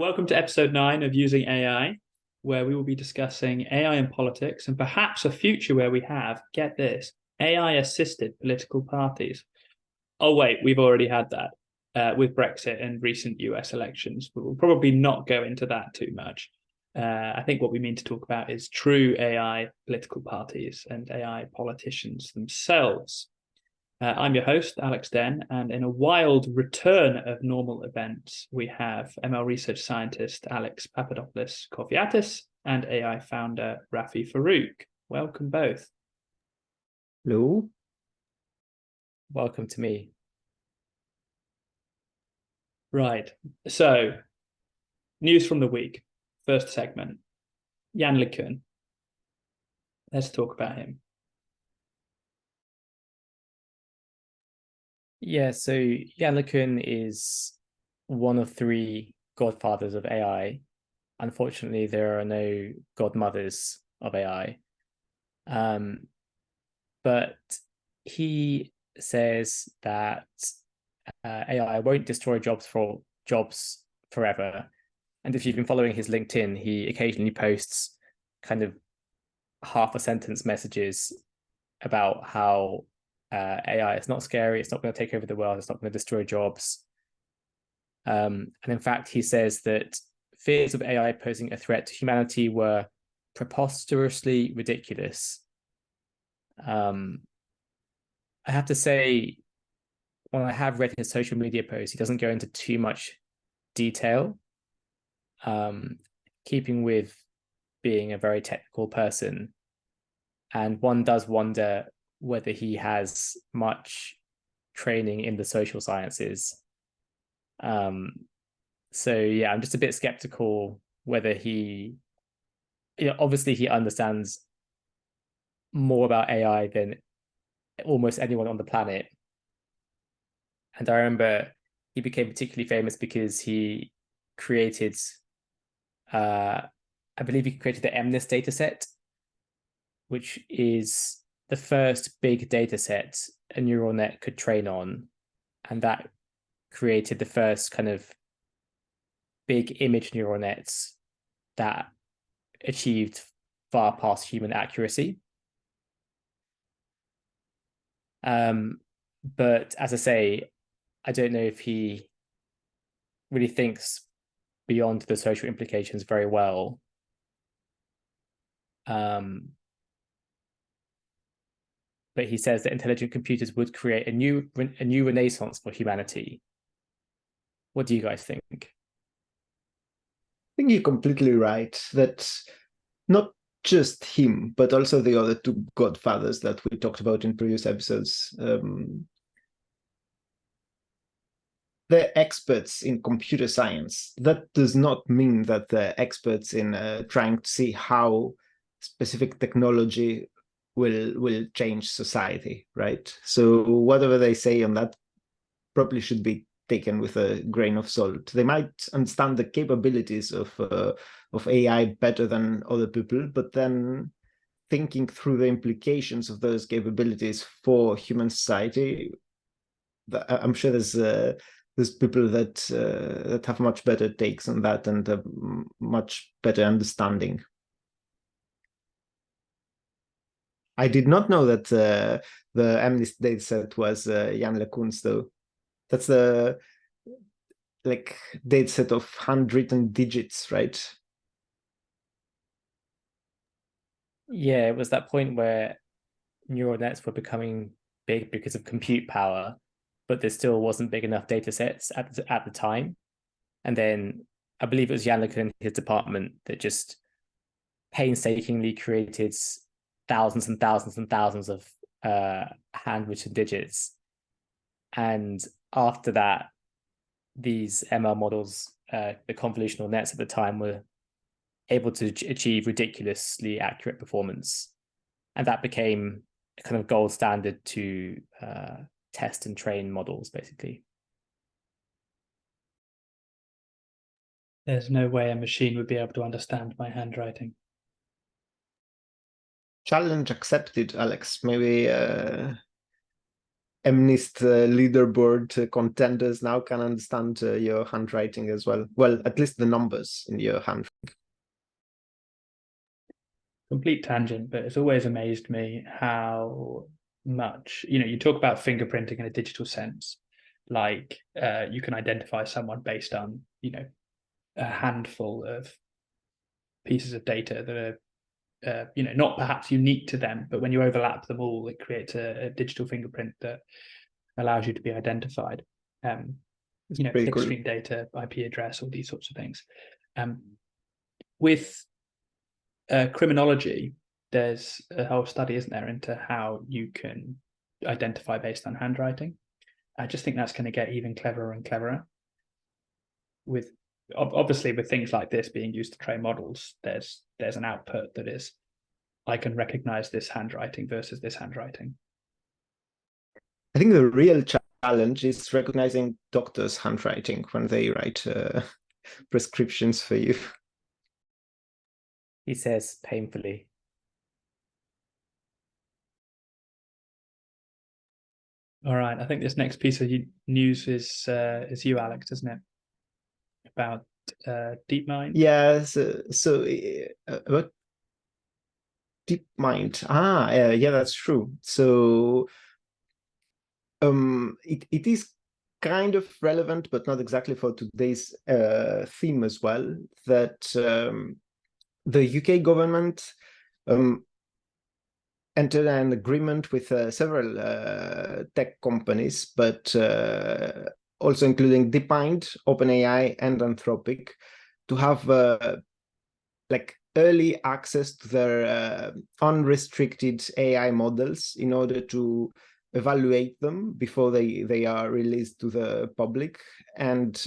Welcome to episode 9 of Using AI, where we will be discussing AI in politics and perhaps a future where we have, get this, AI-assisted political parties. Oh, wait, we've already had that with Brexit and recent US elections, but we'll probably not go into that too much. I think what we mean to talk about is true AI political parties and AI politicians themselves. I'm your host, Alex Denne, and in a wild return of normal events, we have ML research scientist Alex Papadopoulos Korfiatis and AI founder Rafie Faruq. Welcome both. Hello. Welcome to me. Right, so news from the week. First segment, Yann LeCun. Let's talk about him. Yeah, so Yann LeCun is one of 3 godfathers of AI. Unfortunately, there are no godmothers of AI. But he says that AI won't destroy jobs forever. And if you've been following his LinkedIn, he occasionally posts kind of half a sentence messages about how AI is not scary, it's not going to take over the world, it's not going to destroy jobs. And in fact, he says that fears of AI posing a threat to humanity were preposterously ridiculous. I have to say, when I have read his social media posts, he doesn't go into too much detail, keeping with being a very technical person. And one does wonder whether he has much training in the social sciences. So yeah, I'm just a bit skeptical whether he, obviously he understands more about AI than almost anyone on the planet. And I remember he became particularly famous because he created, I believe he created the MNIST dataset, which is the first big data set a neural net could train on. And that created the first kind of big image neural nets that achieved far past human accuracy. But as I say, I don't know if he really thinks beyond the social implications very well. But he says that intelligent computers would create a new renaissance for humanity. What do you guys think? I think you're completely right that not just him, but also the other 2 godfathers that we talked about in previous episodes, they're experts in computer science. That does not mean that they're experts in trying to see how specific technology will change society, right? So whatever they say on that probably should be taken with a grain of salt. They might understand the capabilities of AI better than other people, but then thinking through the implications of those capabilities for human society, I'm sure there's people that have much better takes on that and a much better understanding. I did not know that the MNIST dataset was Yann LeCun's, though. That's the dataset of handwritten digits, right? Yeah, it was that point where neural nets were becoming big because of compute power, but there still wasn't big enough data sets at the time. And then I believe it was Yann LeCun in his department that just painstakingly created thousands and thousands and thousands of handwritten digits. And after that, these ML models, the convolutional nets at the time, were able to achieve ridiculously accurate performance. And that became a kind of gold standard to test and train models, basically. There's no way a machine would be able to understand my handwriting. Challenge accepted, Alex. Maybe MNIST leaderboard contenders now can understand your handwriting as well. Well, at least the numbers in your hand. Complete tangent, but it's always amazed me how much, you talk about fingerprinting in a digital sense, like you can identify someone based on, a handful of pieces of data that are, not perhaps unique to them, but when you overlap them all, it creates a digital fingerprint that allows you to be identified. Clickstream data, IP address, all these sorts of things. With criminology, there's a whole study, isn't there, into how you can identify based on handwriting. I just think that's going to get even cleverer and cleverer. With obviously with things like this being used to train models, there's an output that is, I can recognize this handwriting versus this handwriting. I think the real challenge is recognizing doctors' handwriting when they write prescriptions for you. He says painfully. All right, I think this next piece of news is you, Alex, isn't it? About DeepMind. Yeah, so about DeepMind. Yeah, that's true. So it is kind of relevant, but not exactly for today's theme as well, that the UK government entered an agreement with several tech companies, but also including DeepMind, OpenAI, and Anthropic, to have like early access to their unrestricted AI models in order to evaluate them before they are released to the public, and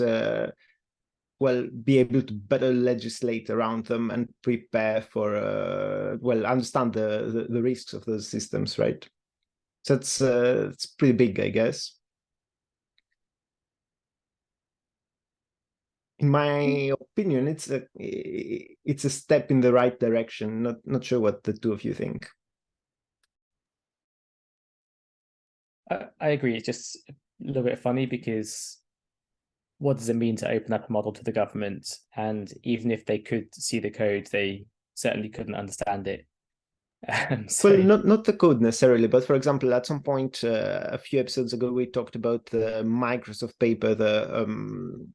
be able to better legislate around them and prepare for understand the risks of those systems, right? So it's pretty big, I guess. In my opinion, it's a step in the right direction. Not sure what the two of you think. I agree. It's just a little bit funny because what does it mean to open up a model to the government? And even if they could see the code, they certainly couldn't understand it. Well, not the code necessarily, but for example, at some point a few episodes ago, we talked about the Microsoft paper, the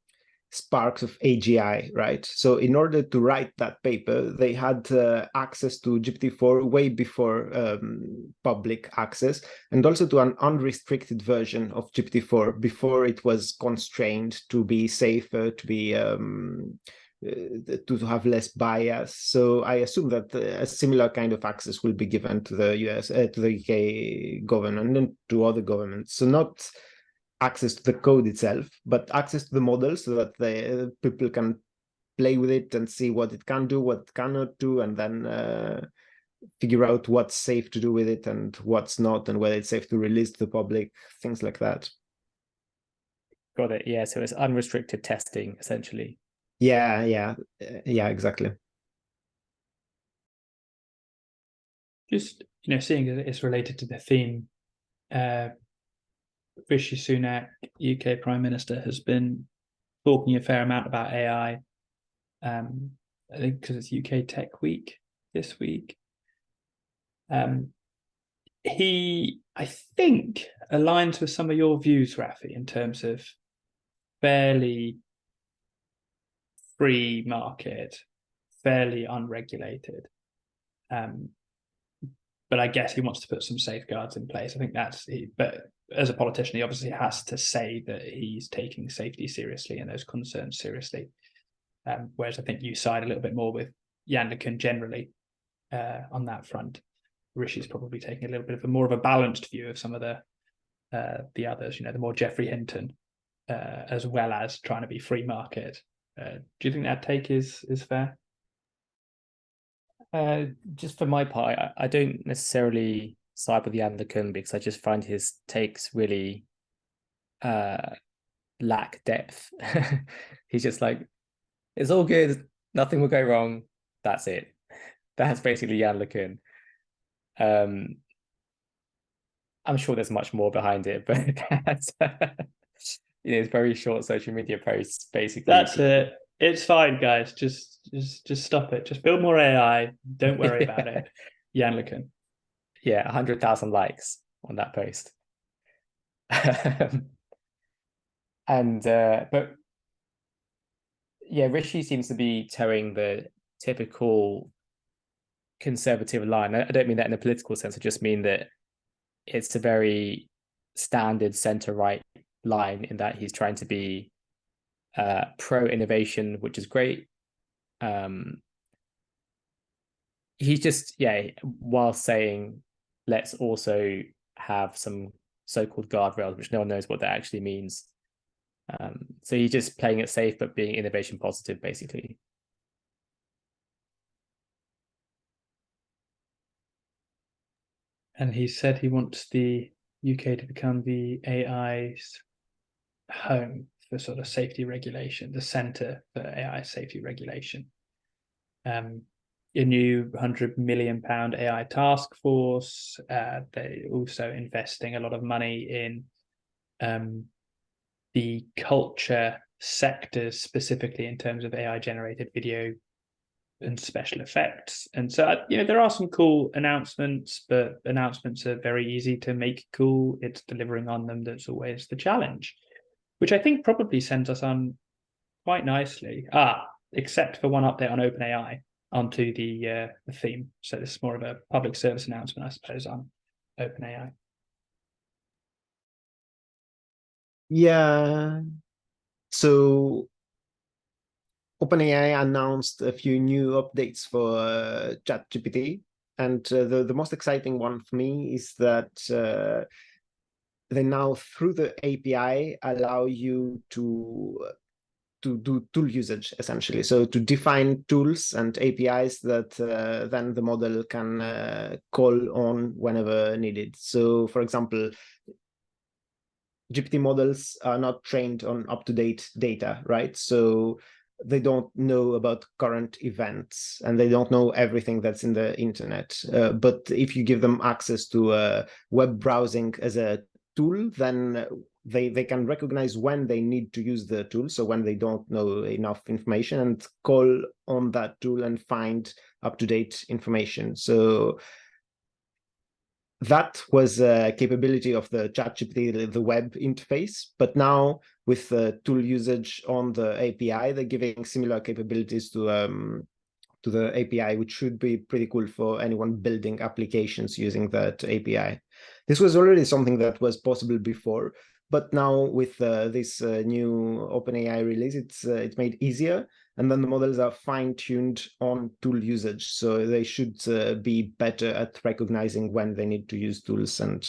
Sparks of AGI, right? So in order to write that paper, they had access to GPT-4 way before public access, and also to an unrestricted version of GPT-4 before it was constrained to be safer, to be to have less bias. So I assume that a similar kind of access will be given to the US, to the UK government and to other governments. So not access to the code itself, but access to the model so that the people can play with it and see what it can do, what it cannot do, and then figure out what's safe to do with it and what's not, and whether it's safe to release to the public, things like that. Got it. Yeah, so it's unrestricted testing, essentially. Yeah, exactly. Just, seeing that it's related to the theme, Rishi Sunak, UK Prime Minister, has been talking a fair amount about AI. I think because it's UK Tech Week this week. He, I think, aligns with some of your views, Rafie, in terms of fairly free market, fairly unregulated. But I guess he wants to put some safeguards in place. I think but as a politician, he obviously has to say that he's taking safety seriously and those concerns seriously. Whereas I think you side a little bit more with Yann LeCun generally on that front. Rishi's probably taking a little bit of more of a balanced view of some of the others, the more Geoffrey Hinton, as well as trying to be free market. Do you think that take is fair? Just for my part, I don't necessarily side with Yann LeCun because I just find his takes really lack depth. He's just like, it's all good, nothing will go wrong, that's it. That's basically Yann LeCun. I'm sure there's much more behind it, but it's very short social media posts, basically. That's it. It's fine, guys. Just stop it. Just build more AI. Don't worry about it. Yann LeCun. Yeah, 100,000 likes on that post. But yeah, Rishi seems to be towing the typical conservative line. I don't mean that in a political sense. I just mean that it's a very standard center-right line in that he's trying to be pro-innovation, which is great. He's just, while saying, let's also have some so-called guardrails, which no one knows what that actually means. So he's just playing it safe, but being innovation positive, basically. And he said he wants the UK to become the AI's home for sort of safety regulation, the center for AI safety regulation. A new £100 million AI task force. They're also investing a lot of money in the culture sectors, specifically in terms of AI generated video and special effects. And so, there are some cool announcements, but announcements are very easy to make cool. It's delivering on them that's always the challenge, which I think probably sends us on quite nicely. Except for one update on OpenAI onto the theme. So this is more of a public service announcement, I suppose, on OpenAI. Yeah. So OpenAI announced a few new updates for ChatGPT, and the most exciting one for me is that they now, through the API, allow you to do tool usage, essentially. So to define tools and APIs that then the model can call on whenever needed. So, for example, GPT models are not trained on up-to-date data, right? So they don't know about current events and they don't know everything that's in the internet. But if you give them access to web browsing as a tool, then they can recognize when they need to use the tool. So when they don't know enough information, and call on that tool and find up-to-date information. So that was a capability of the ChatGPT, the web interface. But now with tool usage on the API, they're giving similar capabilities to the API, which should be pretty cool for anyone building applications using that API. This was already something that was possible before, but now with this new OpenAI release, it's made easier. And then the models are fine-tuned on tool usage. So they should be better at recognizing when they need to use tools and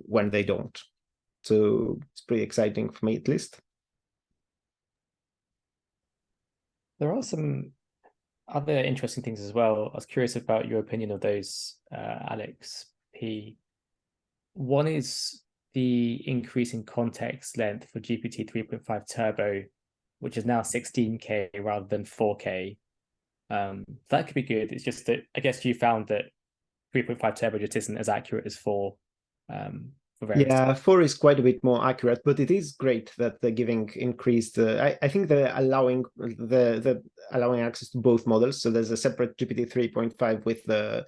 when they don't. So it's pretty exciting for me, at least. There are some other interesting things as well. I was curious about your opinion of those, Alex P. One is the increase in context length for GPT 3.5 Turbo, which is now 16K rather than 4K. That could be good. It's just that I guess you found that 3.5 Turbo just isn't as accurate as 4. Yeah, 4 is quite a bit more accurate, but it is great that they're giving increased. I think they're allowing allowing access to both models. So there's a separate GPT 3.5 with the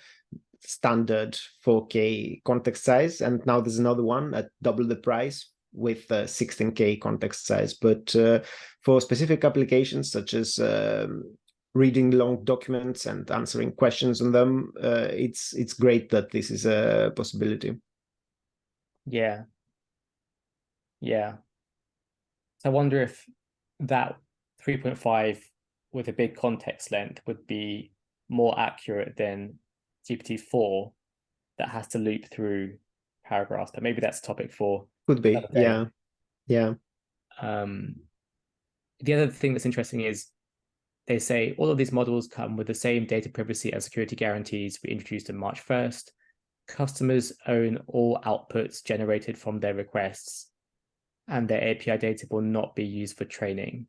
standard 4K context size, and now there's another one at double the price with 16K context size. But for specific applications such as reading long documents and answering questions on them, it's great that this is a possibility. Yeah. So I wonder if that 3.5 with a big context length would be more accurate than GPT-4 that has to loop through paragraphs, but maybe that's a topic for Could be. Yeah. The other thing that's interesting is they say all of these models come with the same data privacy and security guarantees we introduced on March 1st. Customers own all outputs generated from their requests, and their API data will not be used for training,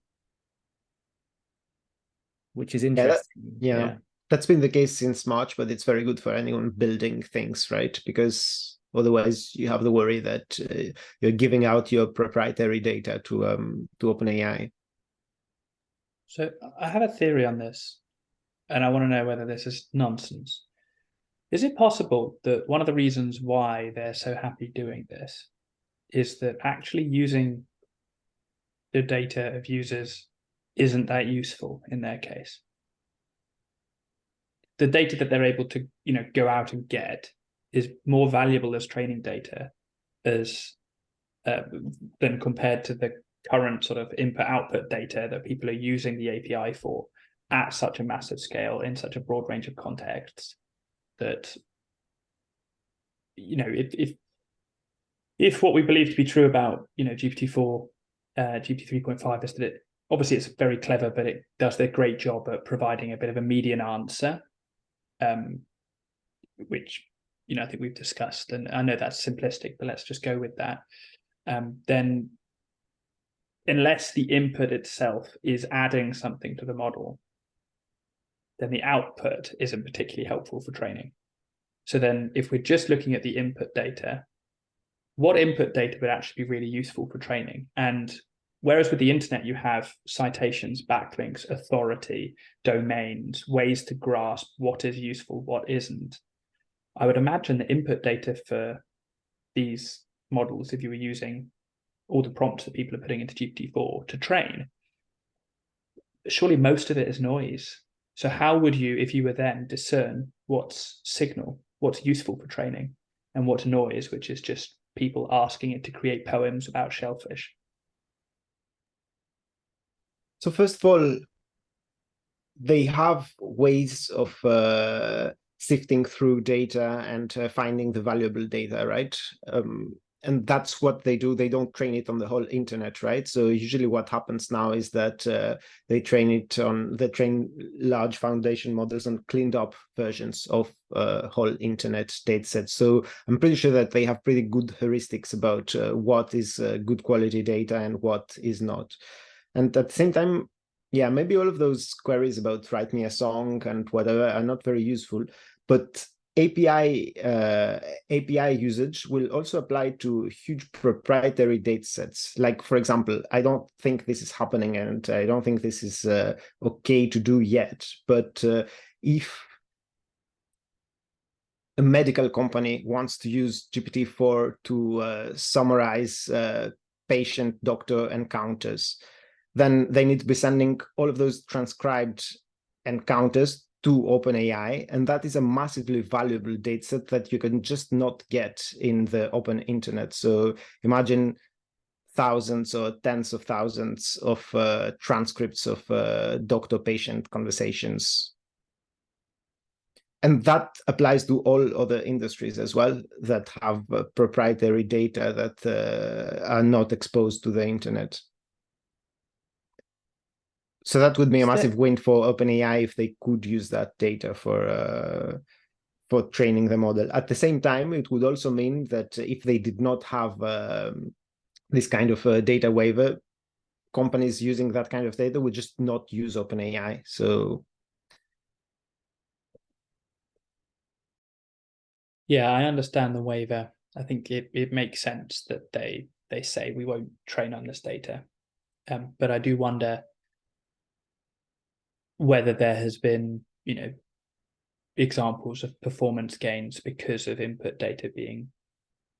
which is interesting. That's been the case since March, but it's very good for anyone building things, right? Because Otherwise, you have the worry that you're giving out your proprietary data to OpenAI. So I have a theory on this, and I want to know whether this is nonsense. Is it possible that one of the reasons why they're so happy doing this is that actually using the data of users isn't that useful in their case? The data that they're able to, go out and get is more valuable as training data than compared to the current sort of input-output data that people are using the API for at such a massive scale in such a broad range of contexts that, if what we believe to be true about, GPT-4, GPT 3.5 is that obviously it's very clever, but it does a great job at providing a bit of a median answer, which, I think we've discussed, and I know that's simplistic, but let's just go with that. Then unless the input itself is adding something to the model, then the output isn't particularly helpful for training. So then if we're just looking at the input data, what input data would actually be really useful for training? And whereas with the internet, you have citations, backlinks, authority, domains, ways to grasp what is useful, what isn't. I would imagine the input data for these models, if you were using all the prompts that people are putting into GPT-4 to train, surely most of it is noise. So how would you, if you were then, discern what's signal, what's useful for training, and what's noise, which is just people asking it to create poems about shellfish? So first of all, they have ways of sifting through data and finding the valuable data, right? And that's what they do. They don't train it on the whole internet, right? So usually what happens now is that they train large foundation models on cleaned up versions of whole internet datasets. So I'm pretty sure that they have pretty good heuristics about what is good quality data and what is not. And at the same time, yeah, maybe all of those queries about write me a song and whatever are not very useful, but API usage will also apply to huge proprietary data sets. Like, for example, I don't think this is happening and I don't think this is okay to do yet, but if a medical company wants to use GPT-4 to summarize patient-doctor encounters, then they need to be sending all of those transcribed encounters to OpenAI, and that is a massively valuable dataset that you can just not get in the open internet. So imagine thousands or tens of thousands of transcripts of doctor-patient conversations. And that applies to all other industries as well that have proprietary data that are not exposed to the internet. So that would be a massive win for OpenAI if they could use that data for training the model. At the same time, it would also mean that if they did not have this kind of data waiver, companies using that kind of data would just not use OpenAI. So yeah, I understand the waiver. I think it makes sense that they say we won't train on this data. But I do wonder whether there has been, examples of performance gains because of input data being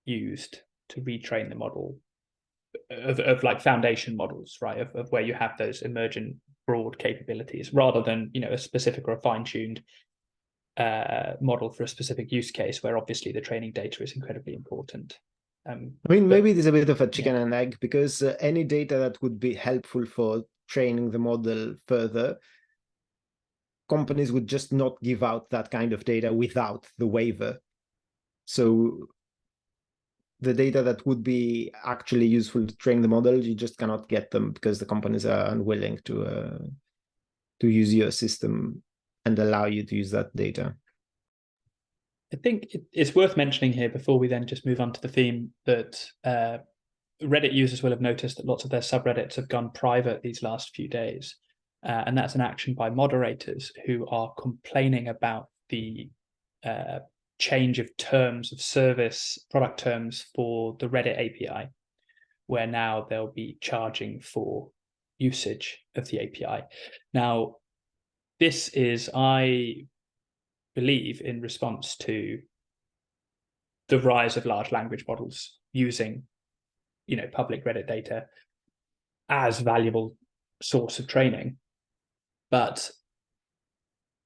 used to retrain the model of like foundation models, right? Of where you have those emergent broad capabilities rather than, a specific or a fine-tuned model for a specific use case where obviously the training data is incredibly important. Maybe it is a bit of a chicken and egg, because any data that would be helpful for training the model further, companies would just not give out that kind of data without the waiver. So the data that would be actually useful to train the model, you just cannot get them because the companies are unwilling to use your system and allow you to use that data. I think it's worth mentioning here before we then just move on to the theme that Reddit users will have noticed that lots of their subreddits have gone private these last few days. And that's an action by moderators who are complaining about the change of terms of service, product terms for the Reddit API, where now they'll be charging for usage of the API. Now, this is, I believe, in response to the rise of large language models using, public Reddit data as valuable source of training. But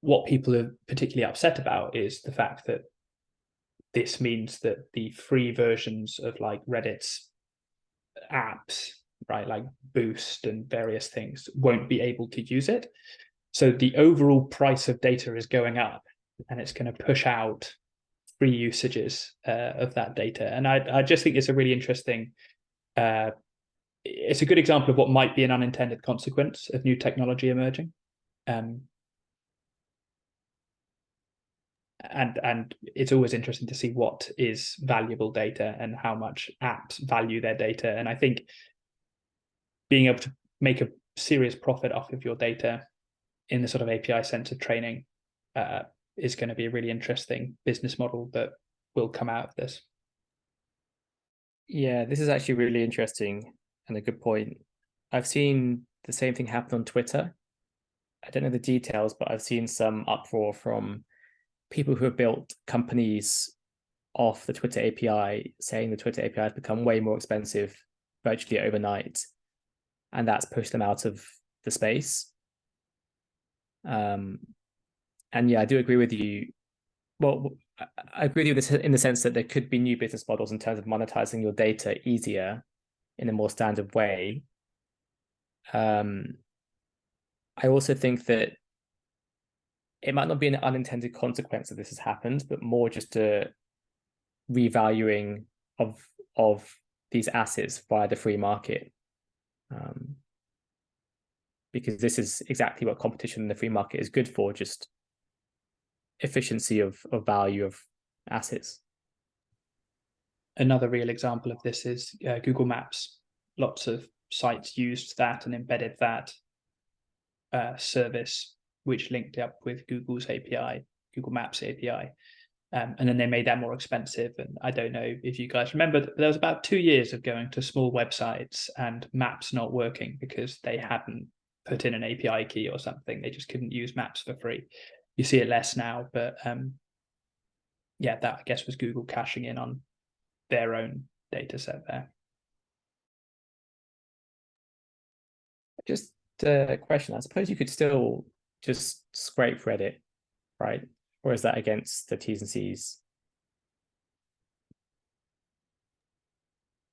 what people are particularly upset about is the fact that this means that the free versions of like Reddit's apps, right, like Boost and various things, won't be able to use it. So the overall price of data is going up, and it's going to push out free usages of that data. And I just think it's a really interesting, it's a good example of what might be an unintended consequence of new technology emerging. And it's always interesting to see what is valuable data and how much apps value their data. And I think being able to make a serious profit off of your data in the sort of API centered training is going to be a really interesting business model that will come out of this. Yeah, this is actually really interesting and a good point. I've seen the same thing happen on Twitter. I don't know the details, but I've seen some uproar from people who have built companies off the Twitter API, saying the Twitter API has become way more expensive virtually overnight, and that's pushed them out of the space. And yeah, I do agree with you. Well, I agree with you in the sense that there could be new business models in terms of monetizing your data easier in a more standard way. I also think that it might not be an unintended consequence that this has happened, but more just a revaluing of these assets via the free market. Because this is exactly what competition in the free market is good for, just efficiency of value of assets. Another real example of this is Google Maps. Lots of sites used that and embedded that service, which linked up with Google's API, Google Maps API. And then they made that more expensive. And I don't know if you guys remember, but there was about 2 years of going to small websites and Maps not working because they hadn't put in an API key or something. They just couldn't use Maps for free. You see it less now, but yeah, that I guess was Google cashing in on their own data set there. Just a question. I suppose you could still just scrape Reddit, right? Or is that against the T's and C's?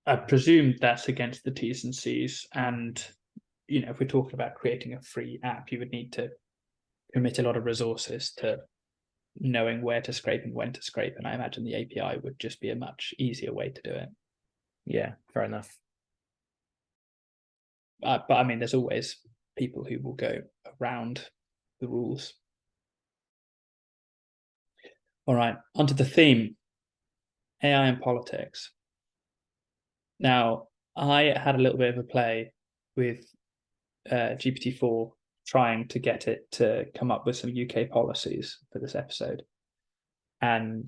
I presume that's against the T's and C's. And, if we're talking about creating a free app, you would need to commit a lot of resources to knowing where to scrape and when to scrape. And I imagine the API would just be a much easier way to do it. Yeah, fair enough. But I mean, there's always people who will go around the rules. All right, onto the theme, AI and politics. Now, I had a little bit of a play with GPT-4 trying to get it to come up with some UK policies for this episode. And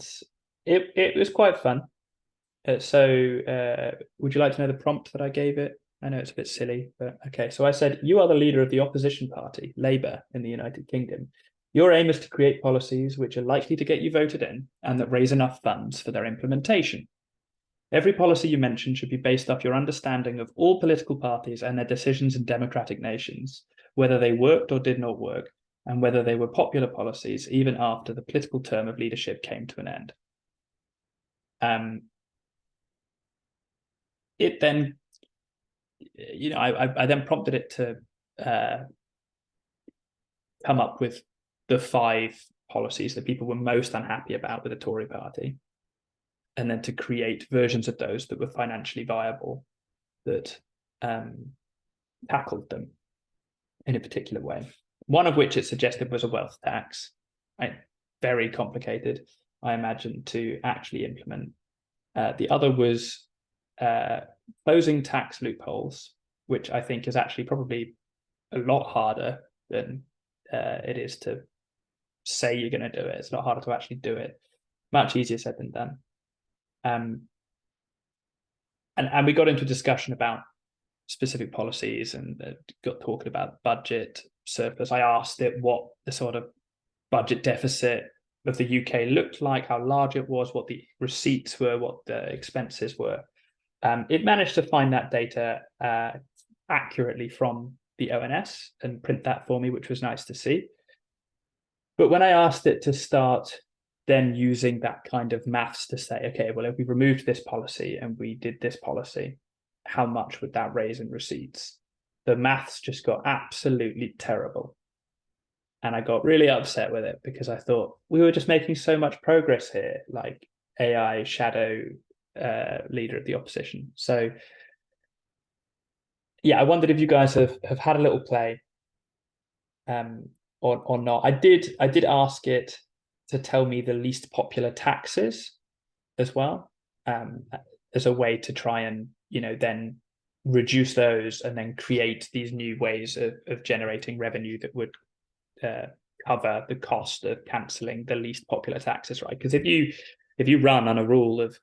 it was quite fun. So would you like to know the prompt that I gave it? I know it's a bit silly, but okay. So I said, you are the leader of the opposition party, Labour, in the United Kingdom. Your aim is to create policies which are likely to get you voted in and that raise enough funds for their implementation. Every policy you mention should be based off your understanding of all political parties and their decisions in democratic nations, whether they worked or did not work, and whether they were popular policies even after the political term of leadership came to an end. It then, I then prompted it to come up with the 5 policies that people were most unhappy about with the Tory party, and then to create versions of those that were financially viable, that tackled them in a particular way. One of which it suggested was a wealth tax. Very complicated, I imagine, to actually implement. The other was closing tax loopholes, which I think is actually probably a lot harder than it is to say you're going to do it. It's a lot harder to actually do it. Much easier said than done. And we got into a discussion about specific policies and got talking about budget surplus. I asked it what the sort of budget deficit of the UK looked like, how large it was, what the receipts were, what the expenses were. It managed to find that data accurately from the ONS and print that for me, which was nice to see. But when I asked it to start then using that kind of maths to say, okay, well, if we removed this policy and we did this policy, how much would that raise in receipts? The maths just got absolutely terrible. And I got really upset with it because I thought we were just making so much progress here, like AI shadow leader of the opposition. So yeah, I wondered if you guys have had a little play or not. I did ask it to tell me the least popular taxes as well, as a way to try and, then reduce those and then create these new ways of generating revenue that would cover the cost of cancelling the least popular taxes, right? Because if you run on a rule of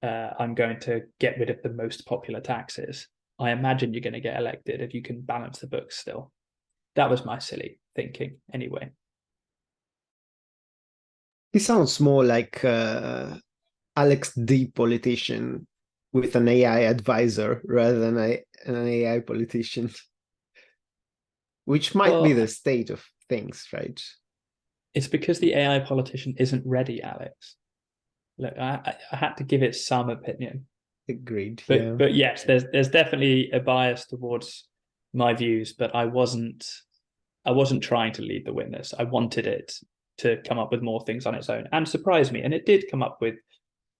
I'm going to get rid of the most popular taxes, I imagine you're going to get elected if you can balance the books still. That was my silly thinking anyway. He sounds more like Alex D politician with an AI advisor rather than an AI politician, which might be the state of things, right? It's because the AI politician isn't ready, Alex. Look, I had to give it some opinion. Agreed. But yes, there's definitely a bias towards my views, but I wasn't trying to lead the witness. I wanted it to come up with more things on its own and surprise me, and it did come up with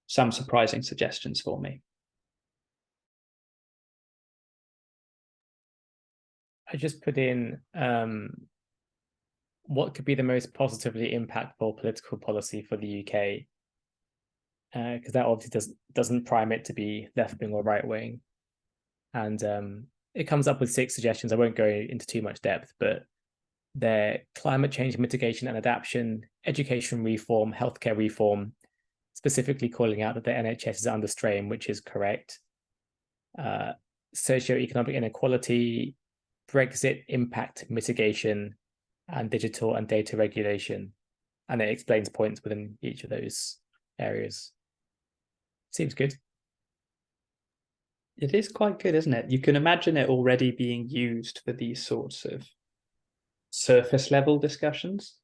some surprising suggestions for me. I just put in what could be the most positively impactful political policy for the UK, because that obviously doesn't prime it to be left-wing or right-wing. And it comes up with 6 suggestions. I won't go into too much depth, but they're climate change mitigation and adaptation, education reform, healthcare reform, specifically calling out that the NHS is under strain, which is correct. Socioeconomic inequality, Brexit impact mitigation, and digital and data regulation. And it explains points within each of those areas. Seems good. It is quite good, isn't it? You can imagine it already being used for these sorts of surface level discussions.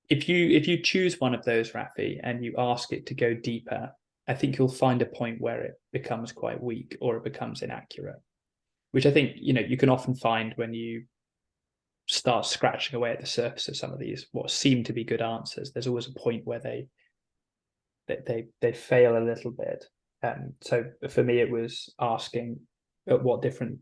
If you choose one of those, Rafie, and you ask it to go deeper, I think you'll find a point where it becomes quite weak or it becomes inaccurate, which I think you can often find when you start scratching away at the surface of some of these what seem to be good answers. There's always a point where they fail a little bit. So for me, it was asking at what different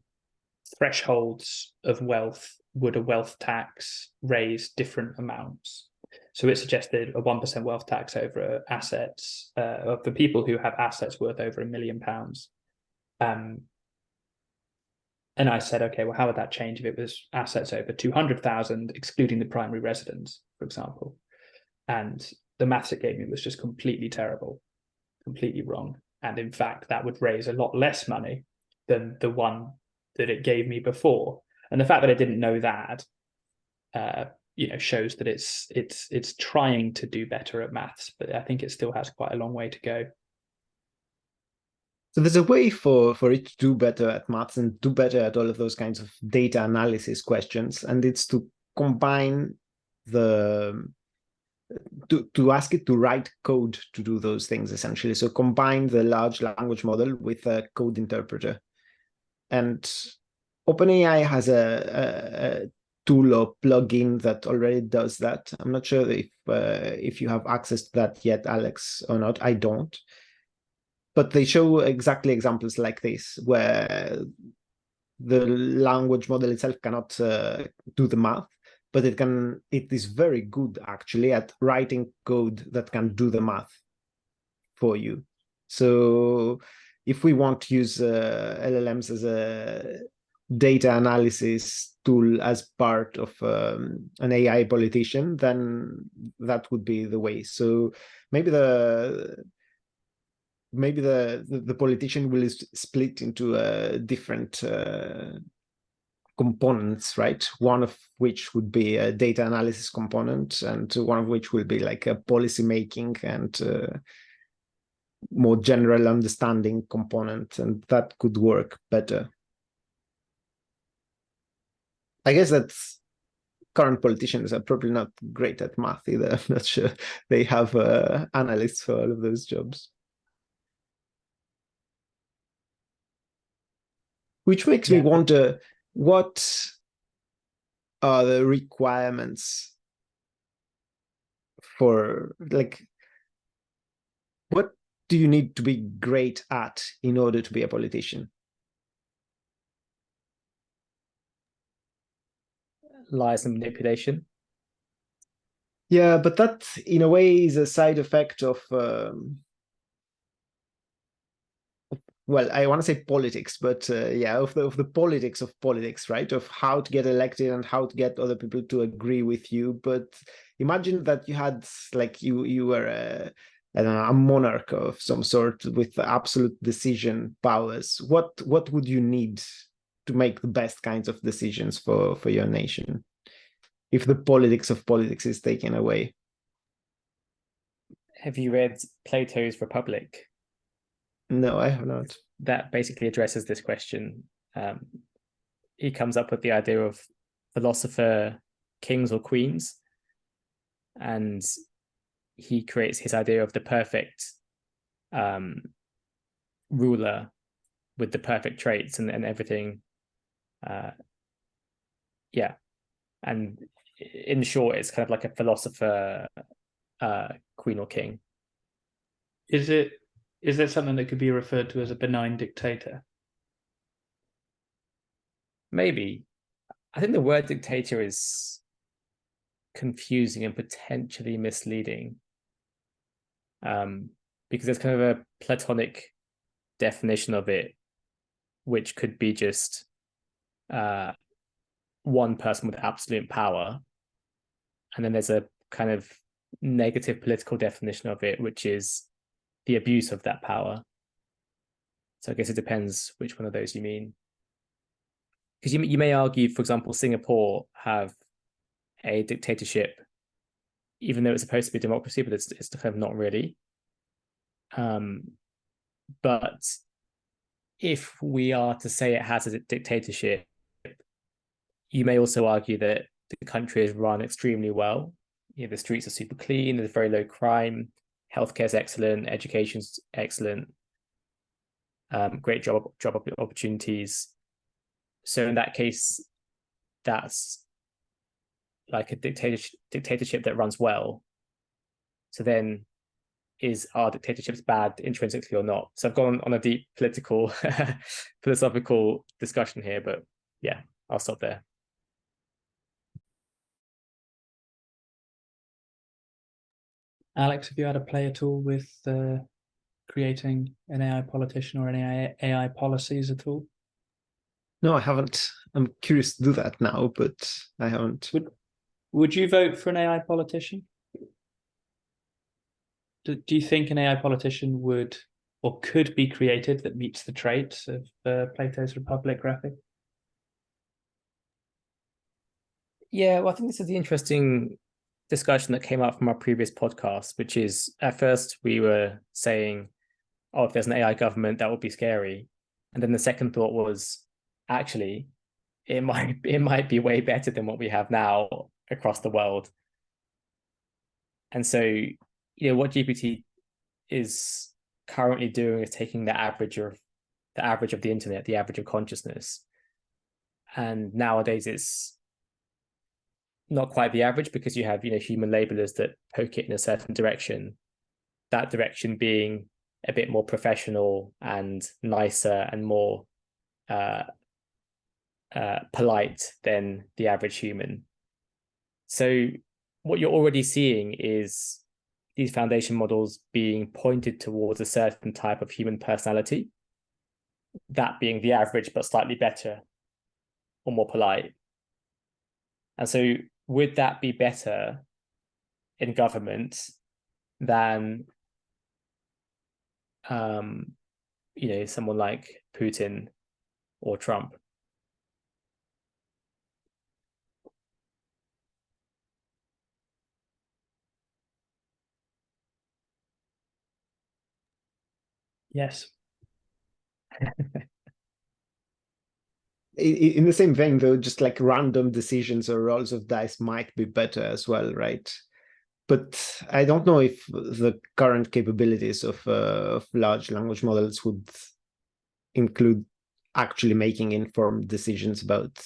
thresholds of wealth would a wealth tax raise different amounts. So it suggested a 1% wealth tax over assets for people who have assets worth over £1 million. And I said, okay, well, how would that change if it was assets over 200,000, excluding the primary residence, for example? And the maths it gave me was just completely terrible, completely wrong. And in fact, that would raise a lot less money than the one that it gave me before. And the fact that it didn't know that, shows that it's trying to do better at maths, but I think it still has quite a long way to go. So there's a way for it to do better at maths and do better at all of those kinds of data analysis questions, and it's to combine to ask it to write code to do those things, essentially. So combine the large language model with a code interpreter. And OpenAI has a tool or plugin that already does that. I'm not sure if you have access to that yet, Alex, or not. I don't. But they show exactly examples like this, where the language model itself cannot do the math, but it is very good actually at writing code that can do the math for you. So if we want to use LLMs as a data analysis tool as part of an AI politician, then that would be the way. So maybe the politician will split into different components, right? One of which would be a data analysis component, and one of which will be like a policy making and more general understanding component, and that could work better. I guess that current politicians are probably not great at math either. I'm not sure they have analysts for all of those jobs. Which makes me wonder, what are the requirements for, like, what do you need to be great at in order to be a politician? Lies and manipulation. Yeah, but that in a way is a side effect of well, I want to say politics, but yeah, of the politics of politics, right? Of how to get elected and how to get other people to agree with you. But imagine that you had, like, you were I don't know, a monarch of some sort with absolute decision powers. What would you need to make the best kinds of decisions for your nation if the politics of politics is taken away? Have you read Plato's Republic? No, I have not. That basically addresses this question. He comes up with the idea of philosopher kings or queens, and he creates his idea of the perfect ruler with the perfect traits and everything. Yeah, and in short, it's kind of like a philosopher queen or king. Is it something that could be referred to as a benign dictator? Maybe. I think the word dictator is confusing and potentially misleading, because there's kind of a Platonic definition of it, which could be just one person with absolute power, and then there's a kind of negative political definition of it, which is the abuse of that power. So I guess it depends which one of those you mean. Because you may argue, for example, Singapore have a dictatorship, even though it's supposed to be a democracy, but it's kind of not really. But if we are to say it has a dictatorship, you may also argue that the country is run extremely well. You know, the streets are super clean, there's very low crime, healthcare is excellent, education's excellent, great job opportunities. So in that case, that's like a dictatorship that runs well. So then, is our dictatorships bad intrinsically or not? So I've gone on a deep political, philosophical discussion here, but yeah, I'll stop there. Alex, have you had a play at all with creating an AI politician or any AI policies at all? No, I haven't. I'm curious to do that now, but I haven't. Would you vote for an AI politician? Do you think an AI politician would or could be created that meets the traits of Plato's Republic, Rafie? Yeah, well, I think this is the interesting discussion that came up from our previous podcast, which is, at first we were saying, oh, if there's an AI government, that would be scary. And then the second thought was, actually, it might be way better than what we have now across the world. And so, you know, what GPT is currently doing is taking the average of the internet, the average of consciousness. And nowadays it's not quite the average, because you have, you know, human labelers that poke it in a certain direction, that direction being a bit more professional and nicer and more polite than the average human. So what you're already seeing is these foundation models being pointed towards a certain type of human personality, that being the average but slightly better. or more polite. And so would that be better in government than someone like Putin or Trump? Yes. In the same vein, though, just like random decisions or rolls of dice might be better as well, right? But I don't know if the current capabilities of large language models would include actually making informed decisions about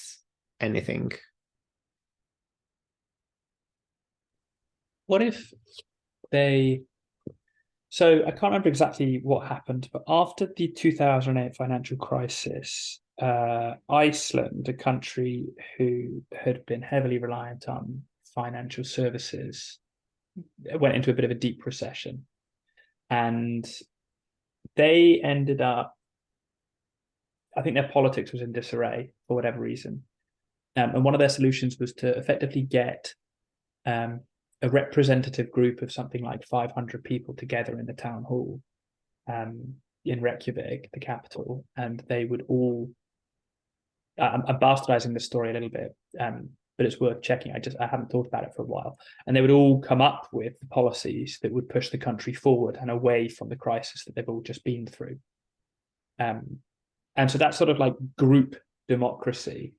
anything. What if they... So I can't remember exactly what happened, but after the 2008 financial crisis, Iceland, a country who had been heavily reliant on financial services, went into a bit of a deep recession. And they ended up, I think their politics was in disarray for whatever reason. And one of their solutions was to effectively get a representative group of something like 500 people together in the town hall in Reykjavik, the capital, and they would all... I'm bastardizing the story a little bit, but it's worth checking. I haven't thought about it for a while. And they would all come up with policies that would push the country forward and away from the crisis that they've all just been through. And so that's sort of like group democracy,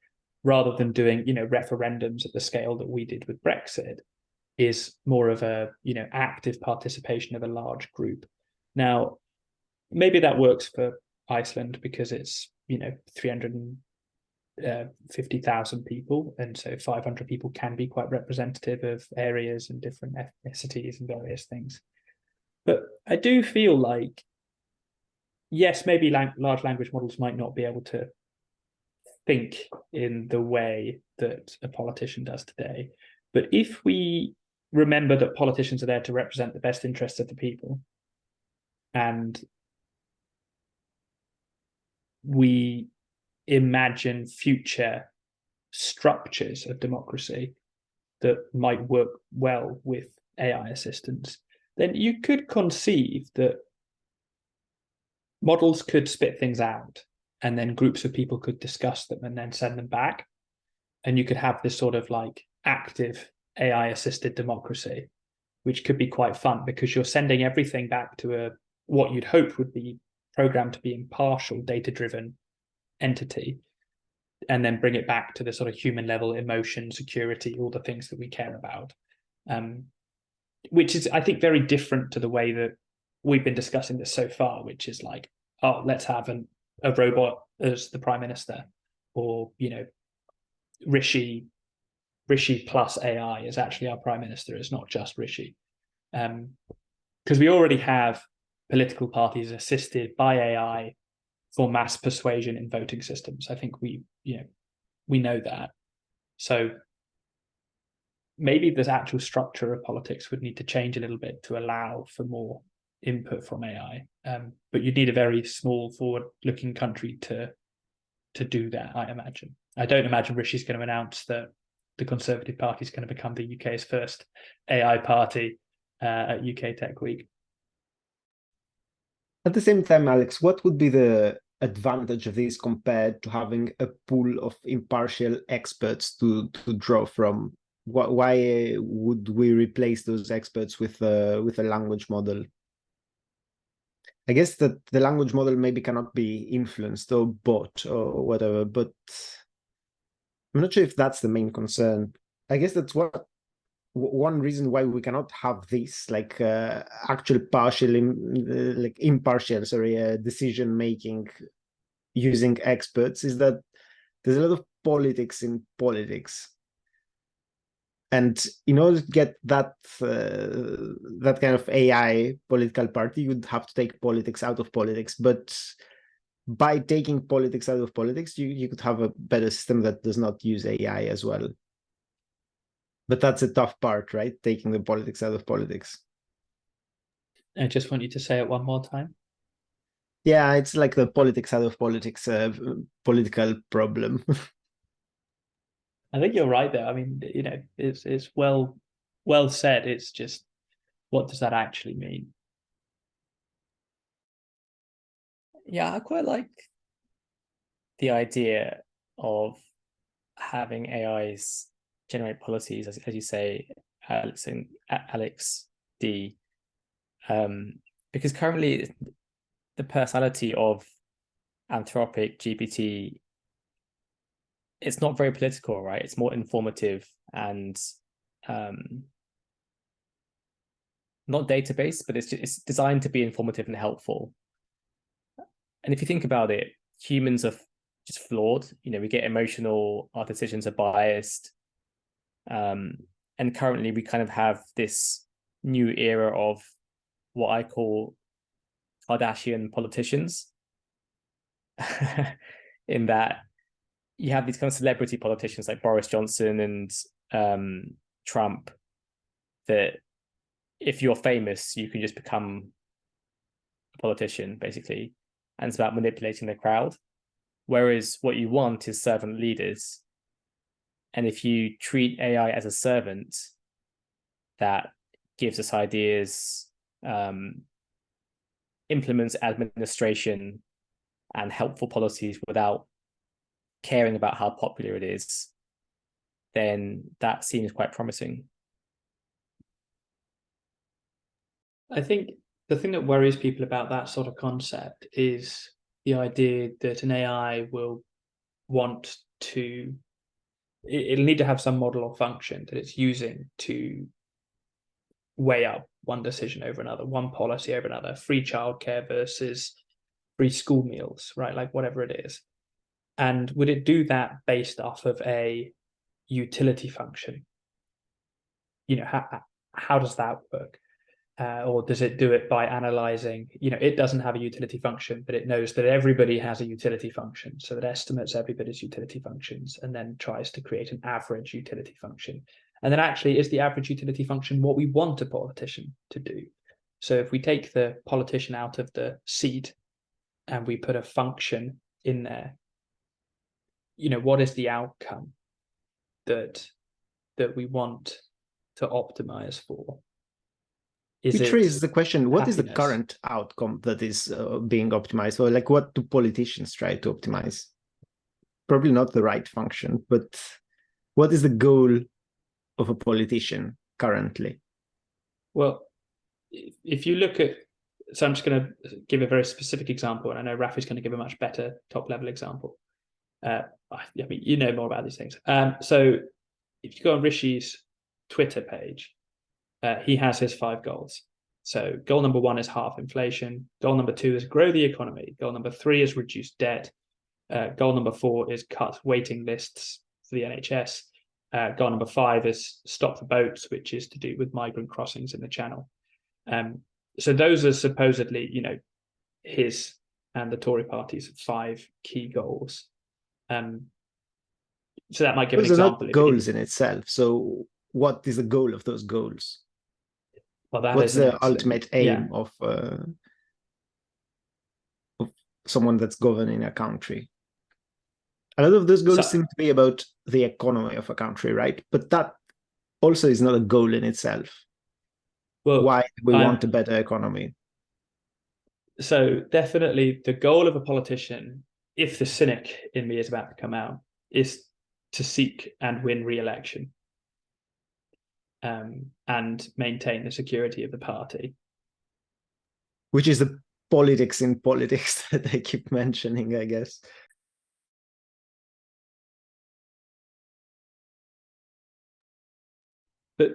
rather than doing, referendums at the scale that we did with Brexit, is more of a, active participation of a large group. Now, maybe that works for Iceland because it's, 350,000 people. And so 500 people can be quite representative of areas and different ethnicities and various things. But I do feel like, yes, maybe large language models might not be able to think in the way that a politician does today. But if we remember that politicians are there to represent the best interests of the people, and we imagine future structures of democracy that might work well with AI assistance, then you could conceive that models could spit things out, and then groups of people could discuss them and then send them back. And you could have this sort of like active AI-assisted democracy, which could be quite fun because you're sending everything back to what you'd hope would be programmed to be impartial, data-driven entity, and then bring it back to the sort of human level, emotion, security, all the things that we care about, which is, I think, very different to the way that we've been discussing this so far, which is like, oh, let's have a robot as the prime minister, or Rishi plus AI is actually our prime minister. It's not just Rishi, because we already have political parties assisted by AI for mass persuasion in voting systems. I think we know that. So maybe the actual structure of politics would need to change a little bit to allow for more input from AI. But you'd need a very small, forward-looking country to do that, I imagine. I don't imagine Rishi's going to announce that the Conservative Party is going to become the UK's first AI party at UK Tech Week. At the same time, Alex, what would be the advantage of this compared to having a pool of impartial experts to draw from? Why would we replace those experts with a language model? I guess that the language model maybe cannot be influenced or bought or whatever, but I'm not sure if that's the main concern. I guess that's one reason why we cannot have this like actual impartial decision making using experts is that there's a lot of politics in politics. And in order to get that that kind of AI political party, you'd have to take politics out of politics. But by taking politics out of politics, you could have a better system that does not use AI as well. But that's a tough part, right? Taking the politics out of politics. I just want you to say it one more time. Yeah, it's like the politics out of politics political problem. I think you're right there. I mean, it's well said. It's just, what does that actually mean? Yeah, I quite like the idea of having AIs generate policies, as you say, Alex D. Because currently the personality of Anthropic GPT, it's not very political, right? It's more informative and not database, but it's designed to be informative and helpful. And if you think about it, humans are just flawed. We get emotional, our decisions are biased. And currently we kind of have this new era of what I call Kardashian politicians, in that you have these kind of celebrity politicians like Boris Johnson and Trump, that if you're famous, you can just become a politician, basically. And it's about manipulating the crowd. Whereas what you want is servant leaders. And if you treat AI as a servant that gives us ideas, implements administration and helpful policies without caring about how popular it is, then that seems quite promising. I think the thing that worries people about that sort of concept is the idea that an AI will want to, it'll need to have some model or function that it's using to weigh up one decision over another, one policy over another, free childcare versus free school meals, right? Like whatever it is. And would it do that based off of a utility function? How does that work? Or does it do it by analyzing, it doesn't have a utility function, but it knows that everybody has a utility function. So it estimates everybody's utility functions and then tries to create an average utility function. And then actually, is the average utility function what we want a politician to do? So if we take the politician out of the seat and we put a function in there, what is the outcome that we want to optimize for? Which raises the question, what is the happiness? current outcome that is being optimized? Or like, what do politicians try to optimize? Probably not the right function, but what is the goal of a politician currently? Well, if you look at, so I'm just going to give a very specific example, and I know Rafie's going to give a much better top-level example. I mean, you know more about these things. So if you go on Rishi's Twitter page, he has his 5 goals. So goal number 1 is halve inflation. Goal number 2 is grow the economy. Goal number 3 is reduce debt. Goal number 4 is cut waiting lists for the NHS. Goal number 5 is stop the boats, which is to do with migrant crossings in the Channel. So those are supposedly, his and the Tory party's 5 key goals. So that might give Those an are example. not goals in itself. So what is the goal of those goals? Well, that what's is the ultimate aim of someone that's governing a country? A lot of those goals seem to be about the economy of a country, right? But that also is not a goal in itself. Well, why do we want a better economy? So definitely the goal of a politician, if the cynic in me is about to come out, is to seek and win re-election. And maintain the security of the party. Which is the politics in politics that they keep mentioning, I guess. But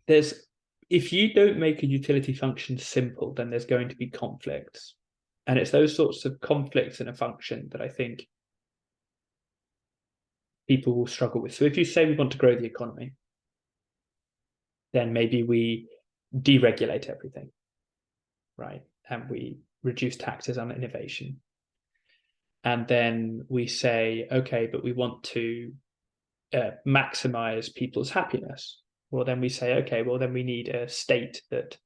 if you don't make a utility function simple, then there's going to be conflicts. And it's those sorts of conflicts in a function that I think people will struggle with. So if you say we want to grow the economy, then maybe we deregulate everything, right? And we reduce taxes on innovation. And then we say, okay, but we want to maximize people's happiness. Well, then we say, okay, well, then we need a state that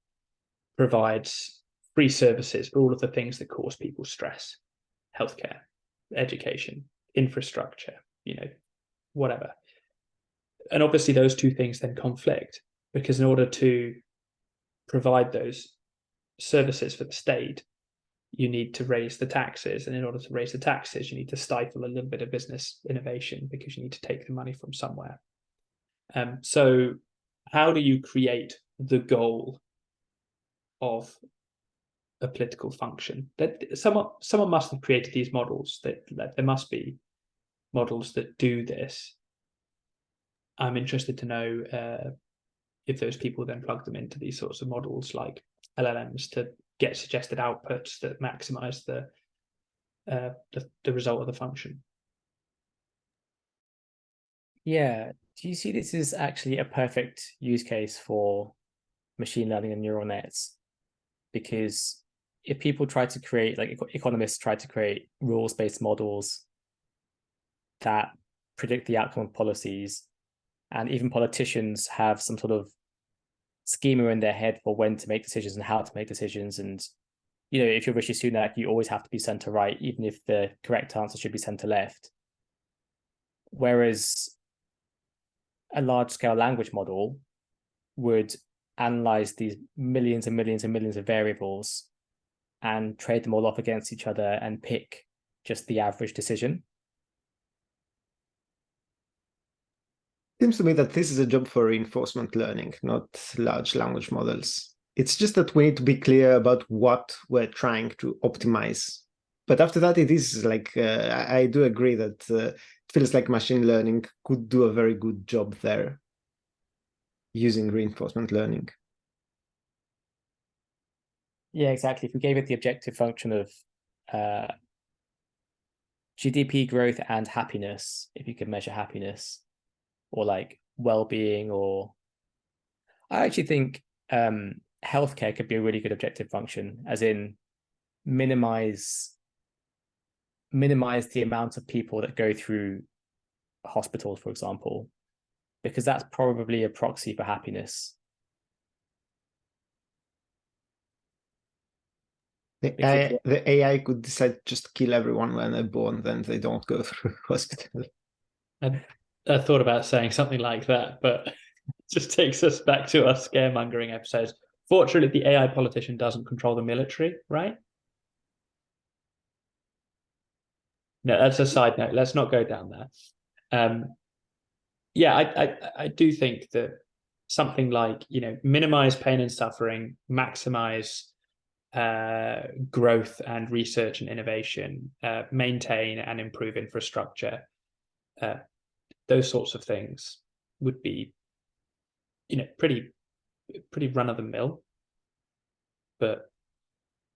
provides free services for all of the things that cause people stress: healthcare, education. infrastructure, whatever. And obviously those two things then conflict, because in order to provide those services for the state, you need to raise the taxes. And in order to raise the taxes, you need to stifle a little bit of business innovation because you need to take the money from somewhere. So how do you create the goal of a political function? That someone must have created these models, that there must be models that do this. I'm interested to know if those people then plug them into these sorts of models like LLMs to get suggested outputs that maximize the result of the function. Yeah. Do you see this is actually a perfect use case for machine learning and neural nets? Because if people try to create, like economists try to create rules-based models that predict the outcome of policies, and even politicians have some sort of schema in their head for when to make decisions and how to make decisions. And, if you're Rishi Sunak, you always have to be center right, even if the correct answer should be center left. Whereas a large-scale language model would analyze these millions and millions and millions of variables and trade them all off against each other and pick just the average decision. Seems to me that this is a job for reinforcement learning, not large language models. It's just that we need to be clear about what we're trying to optimize. But after that, it is like, I do agree that it feels like machine learning could do a very good job there using reinforcement learning. Yeah, exactly. If we gave it the objective function of GDP growth and happiness, if you could measure happiness, or like well-being, or I actually think healthcare could be a really good objective function, as in minimize the amount of people that go through hospitals, for example, because that's probably a proxy for happiness. The AI could decide just kill everyone when they're born, then they don't go through hospital. I thought about saying something like that, but it just takes us back to our scaremongering episodes. Fortunately, the AI politician doesn't control the military, right? No, that's a side note. Let's not go down there. I do think that something like, minimize pain and suffering, maximize growth and research and innovation, maintain and improve infrastructure, those sorts of things would be, pretty run of the mill. But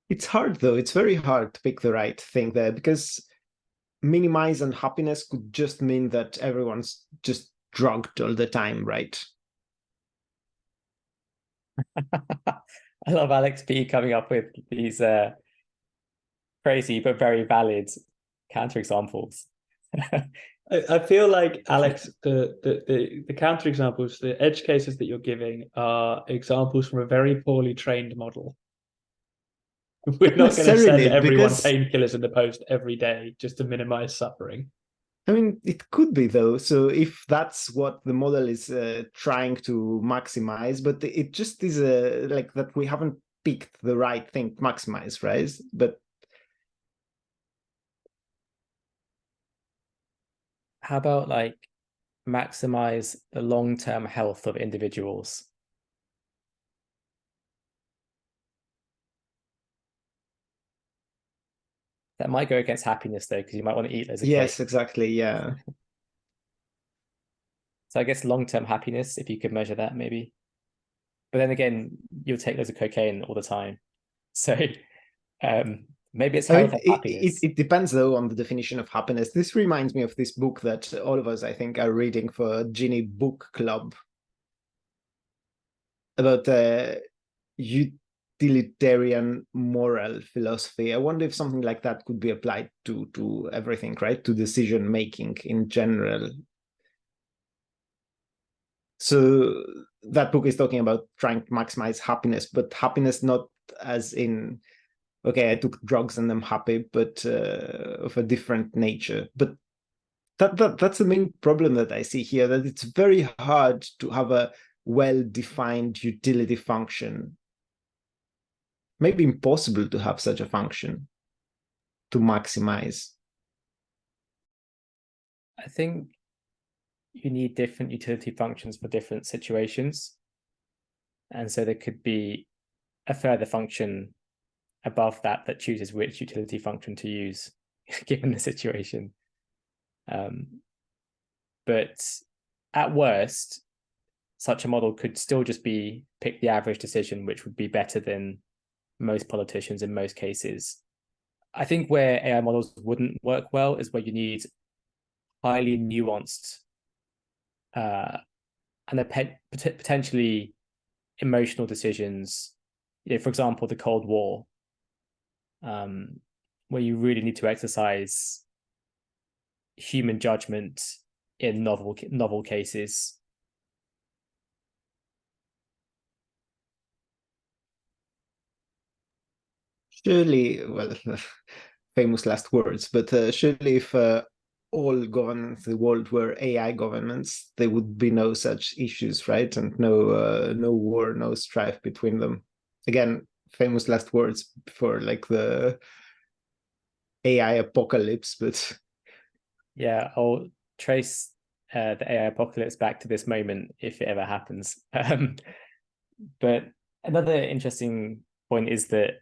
it's hard though. It's very hard to pick the right thing there, because minimize unhappiness could just mean that everyone's just drugged all the time, right? I love Alex B coming up with these crazy but very valid counterexamples. I feel like, Alex, the counterexamples, the edge cases that you're giving are examples from a very poorly trained model. We're not going to send everyone painkillers in the post every day just to minimize suffering. I mean, it could be though. So if that's what the model is trying to maximize, but it just is like that we haven't picked the right thing to maximize, right? But how about like maximize the long-term health of individuals? That might go against happiness though, because you might want to eat loads of cake. Yes, exactly. Yeah. So I guess long-term happiness, if you could measure that, maybe. But then again, you'll take loads of cocaine all the time. So maybe it's health and happiness. It depends though on the definition of happiness. This reminds me of this book that all of us, I think, are reading for Genie Book Club about utilitarian moral philosophy. I wonder if something like that could be applied to everything, right? To decision making in general. So that book is talking about trying to maximize happiness, but happiness not as in, okay, I took drugs and I'm happy, but of a different nature. But That's the main problem that I see here, that it's very hard to have a well-defined utility function. Maybe impossible to have such a function to maximize. I think you need different utility functions for different situations. And so there could be a further function above that that chooses which utility function to use given the situation. But at worst, such a model could still just be pick the average decision, which would be better than most politicians in most cases. I think where AI models wouldn't work well is where you need highly nuanced and potentially emotional decisions. For example, the Cold War, where you really need to exercise human judgment in novel cases. Surely, well, famous last words, but surely if all governments in the world were AI governments, there would be no such issues, right? And no war, no strife between them. Again, famous last words for like the AI apocalypse, but yeah, I'll trace the AI apocalypse back to this moment if it ever happens. But another interesting point is that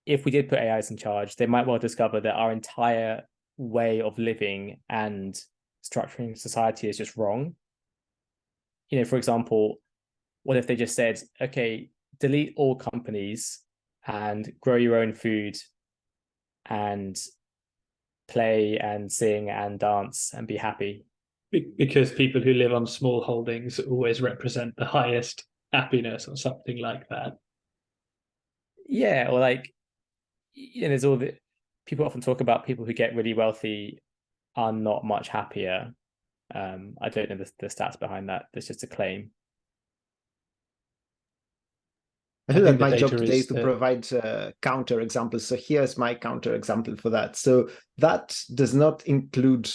if we did put AIs in charge, they might well discover that our entire way of living and structuring society is just wrong. For example, what if they just said, okay, delete all companies and grow your own food and play and sing and dance and be happy? Because people who live on small holdings always represent the highest happiness or something like that. Yeah, or like, there's all the people often talk about people who get really wealthy are not much happier. I don't know the stats behind that. There's just a claim. I feel that my job today is to provide counter examples. So here's my counter example for that. So that does not include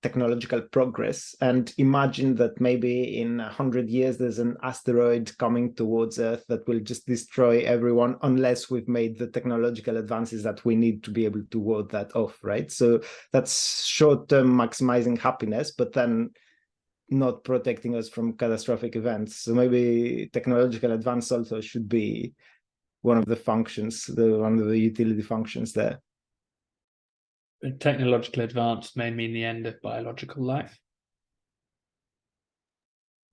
technological progress. And imagine that maybe in 100 years, there's an asteroid coming towards Earth that will just destroy everyone unless we've made the technological advances that we need to be able to ward that off, right? So that's short-term maximizing happiness, but then not protecting us from catastrophic events. So maybe technological advance also should be one of the functions, one of the utility functions there. Technological advance may mean the end of biological life.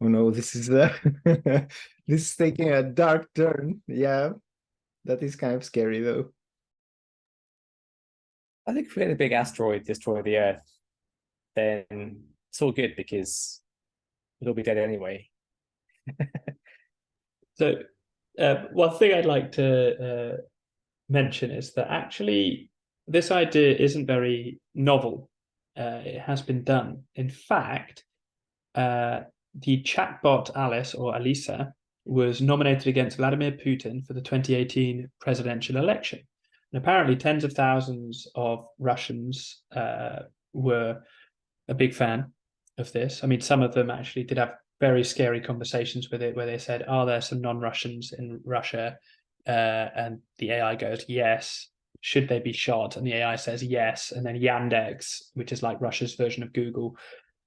Oh no, this is this is taking a dark turn. Yeah, that is kind of scary though. I think if we let a big asteroid destroy the Earth, then it's all good because it'll be dead anyway. So one thing I'd like to mention is that actually this idea isn't very novel. It has been done. In fact, the chatbot Alice or Alisa was nominated against Vladimir Putin for the 2018 presidential election. And apparently tens of thousands of Russians were a big fan of this. I mean, some of them actually did have very scary conversations with it where they said, are there some non-Russians in Russia? And the AI goes, yes. Should they be shot? And the AI says yes. And then Yandex, which is like Russia's version of Google,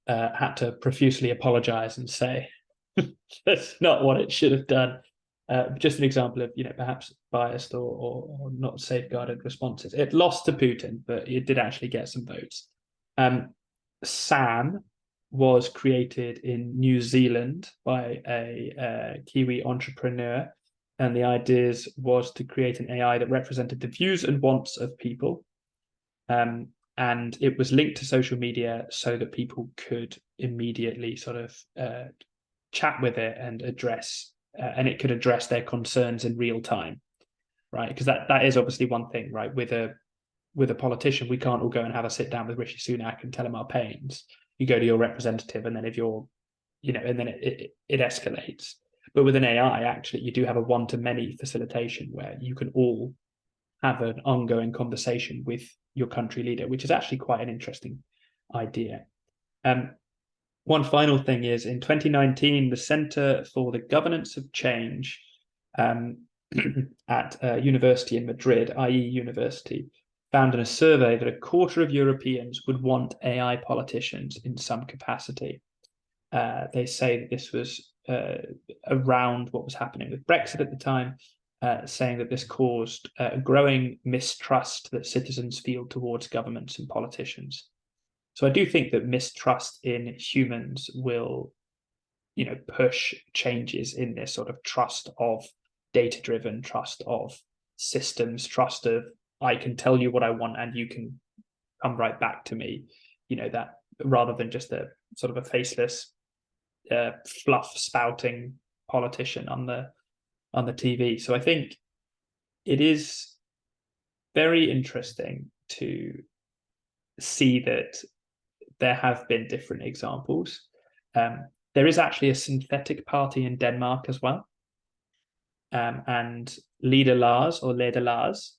had to profusely apologize and say that's not what it should have done. Just an example of, perhaps biased or not safeguarded responses. It lost to Putin, but it did actually get some votes. Sam was created in New Zealand by a Kiwi entrepreneur. And the idea was to create an AI that represented the views and wants of people. And it was linked to social media so that people could immediately sort of chat with it and and it could address their concerns in real time, right? Because that is obviously one thing, right? With a politician, we can't all go and have a sit down with Rishi Sunak and tell him our pains. You go to your representative, and then if you're, and then it escalates. But with an AI, actually, you do have a one-to-many facilitation where you can all have an ongoing conversation with your country leader, which is actually quite an interesting idea. One final thing is, in 2019, the Center for the Governance of Change at a university in Madrid, i.e. university, found in a survey that a quarter of Europeans would want AI politicians in some capacity. They say that this was around what was happening with Brexit at the time, saying that this caused a growing mistrust that citizens feel towards governments and politicians. So I do think that mistrust in humans will, push changes in this sort of trust of data-driven, trust of systems, trust of I can tell you what I want and you can come right back to me, that rather than just a sort of a faceless fluff spouting politician on the TV. So I think it is very interesting to see that there have been different examples. There is actually a synthetic party in Denmark as well. And Leder Lars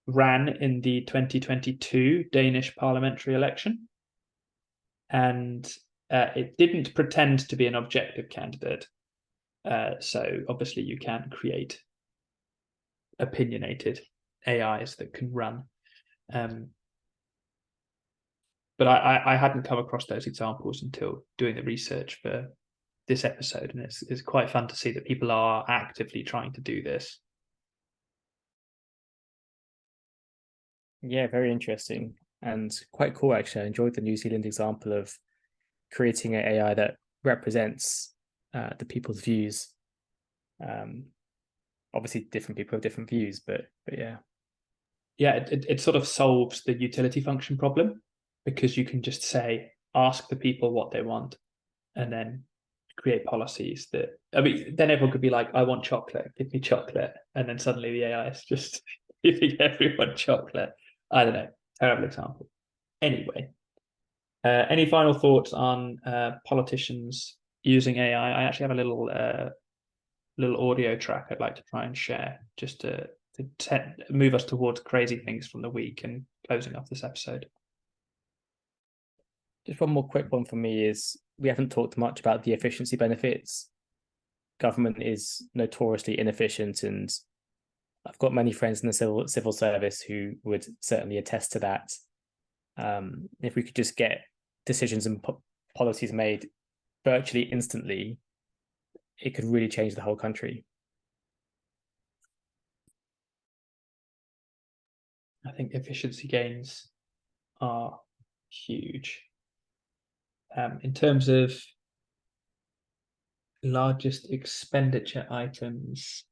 ran in the 2022 Danish parliamentary election. And it didn't pretend to be an objective candidate. So obviously you can create opinionated AIs that can run. But I hadn't come across those examples until doing the research for this episode. And it's quite fun to see that people are actively trying to do this. Yeah, very interesting and quite cool, actually. I enjoyed the New Zealand example of creating an AI that represents the people's views. Obviously, different people have different views, but yeah. Yeah, it sort of solves the utility function problem, because you can just say, ask the people what they want, and then create policies that, then everyone could be like, I want chocolate, give me chocolate. And then suddenly the AI is just giving everyone chocolate. I don't know, terrible example. Anyway, any final thoughts on politicians using AI? I actually have a little audio track I'd like to try and share, just to move us towards crazy things from the week and closing off this episode. Just one more quick one for me is, we haven't talked much about the efficiency benefits. Government is notoriously inefficient, and I've got many friends in the civil service who would certainly attest to that. If we could just get decisions and policies made virtually instantly, it could really change the whole country. I think efficiency gains are huge. In terms of largest expenditure items,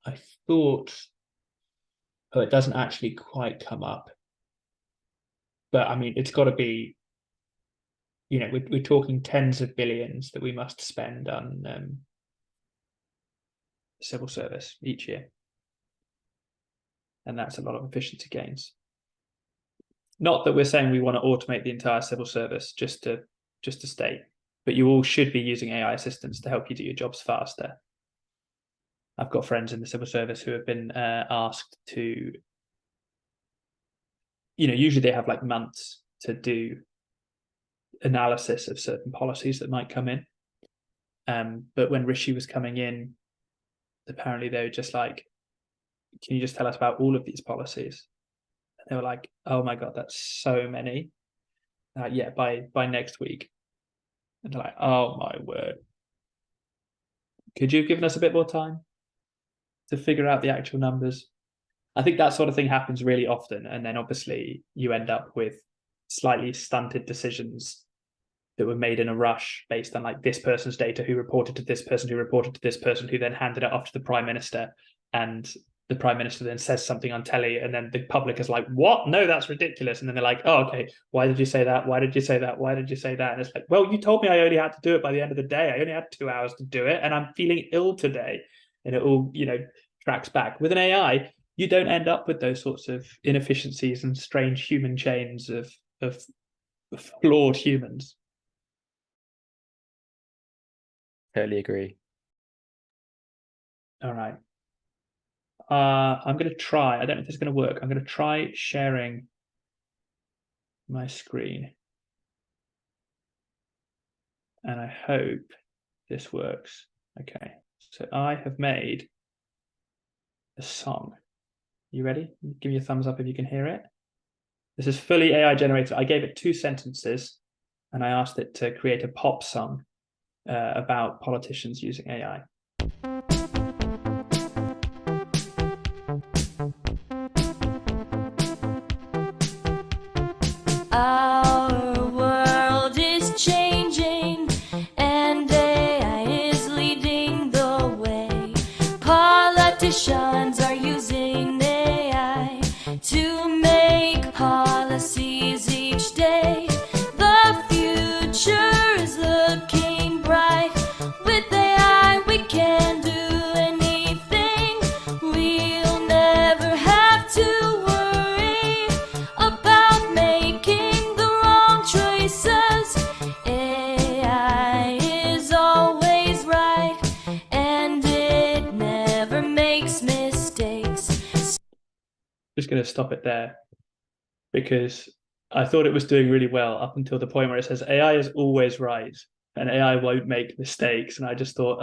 I thought, it doesn't actually quite come up. But I mean, it's got to be, we're talking tens of billions that we must spend on civil service each year. And that's a lot of efficiency gains. Not that we're saying we want to automate the entire civil service, just to state, but you all should be using AI assistants to help you do your jobs faster. I've got friends in the civil service who have been asked to, usually they have like months to do analysis of certain policies that might come in. But when Rishi was coming in, apparently they were just like, can you just tell us about all of these policies? And they were like, oh my God, that's so many. Yeah, by next week. And they're like, oh my word. Could you have given us a bit more time to figure out the actual numbers? I think that sort of thing happens really often. And then obviously you end up with slightly stunted decisions that were made in a rush based on like this person's data, who reported to this person, who reported to this person, who then handed it off to the Prime Minister. And the Prime Minister then says something on telly, and then the public is like, what? No, that's ridiculous. And then they're like, oh, okay, why did you say that? Why did you say that? Why did you say that? And it's like, well, you told me I only had to do it by the end of the day. I only had 2 hours to do it, and I'm feeling ill today. And it all, tracks back. With an AI, you don't end up with those sorts of inefficiencies and strange human chains of flawed humans. Totally agree. All right. I'm going to try. I don't know if this is going to work. I'm going to try sharing my screen. and I hope this works. Okay, so I have made a song. You ready? Give me a thumbs up if you can hear it. This is fully AI generated. I gave it 2 sentences and I asked it to create a pop song about politicians using AI. Our world is changing and AI is leading the way. Politicians are using AI to make policies each day. The future is looking bright. With AI we can do anything. We'll never have to worry about making the wrong choices. AI is always right and it never makes mistakes. Just going to stop it there because I thought it was doing really well up until the point where it says AI is always right and AI won't make mistakes. And I just thought,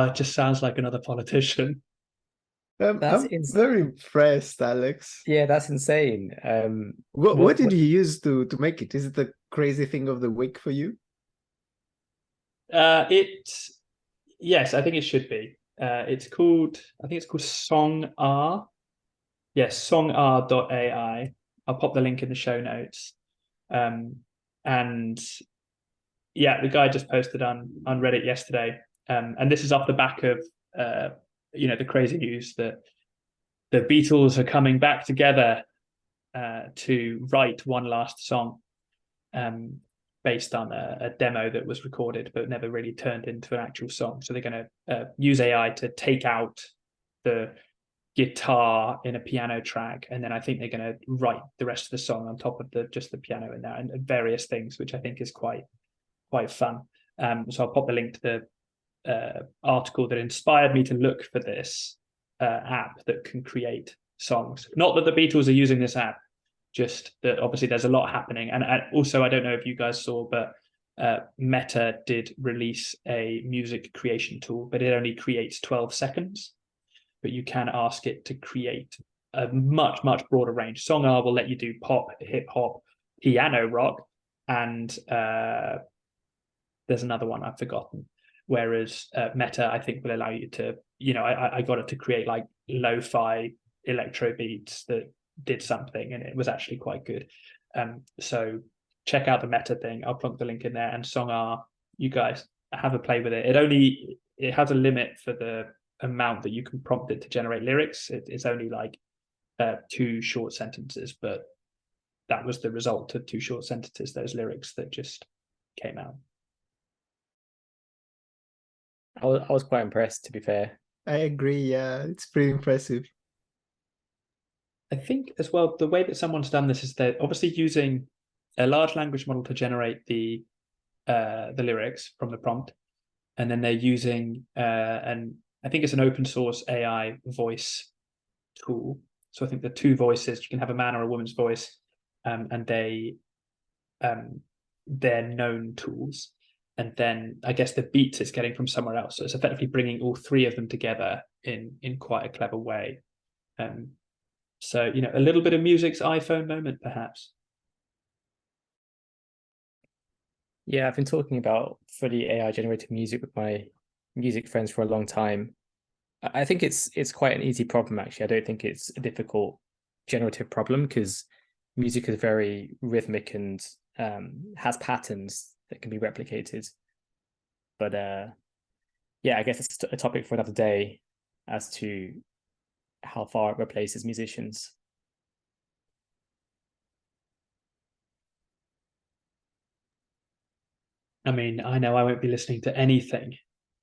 it just sounds like another politician. I'm very impressed, Alex. Yeah, that's insane. What did you use to make it? Is it the crazy thing of the week for you? Yes, I think it should be. I think it's called Song R. Yes, songr.ai. I'll pop the link in the show notes. And yeah, the guy just posted on Reddit yesterday. And this is off the back of the crazy news that the Beatles are coming back together to write one last song based on a demo that was recorded but never really turned into an actual song. So they're going to use AI to take out the guitar in a piano track, and then I think they're going to write the rest of the song on top of just the piano in there and various things, which I think is quite fun. So I'll pop the link to the article that inspired me to look for this app that can create songs. Not that the Beatles are using this app, just that obviously there's a lot happening. And also, I don't know if you guys saw, but Meta did release a music creation tool, but it only creates 12 seconds. But you can ask it to create a much broader range. Song R will let you do pop, hip hop, piano rock, and there's another one I've forgotten. Whereas Meta, I think, will allow you to, I got it to create like lo-fi electro beats that did something, and it was actually quite good. So check out the Meta thing. I'll plunk the link in there. And Song R, you guys have a play with it. It has a limit for the amount that you can prompt it to generate lyrics. It's only like 2 short sentences, but that was the result of 2 short sentences, those lyrics that just came out. I was quite impressed, to be fair. I agree. Yeah, it's pretty impressive. I think as well, the way that someone's done this is they're obviously using a large language model to generate the lyrics from the prompt, and then they're using I think it's an open source AI voice tool. So I think the 2 voices, you can have a man or a woman's voice, and they're known tools. And then I guess the beats it's getting from somewhere else. So it's effectively bringing all 3 of them together in quite a clever way. So, a little bit of music's iPhone moment, perhaps. Yeah, I've been talking about fully AI generated music with my music friends for a long time. I think it's quite an easy problem, actually. I don't think it's a difficult generative problem because music is very rhythmic and has patterns that can be replicated. But yeah, I guess it's a topic for another day as to how far it replaces musicians. I mean, I know I won't be listening to anything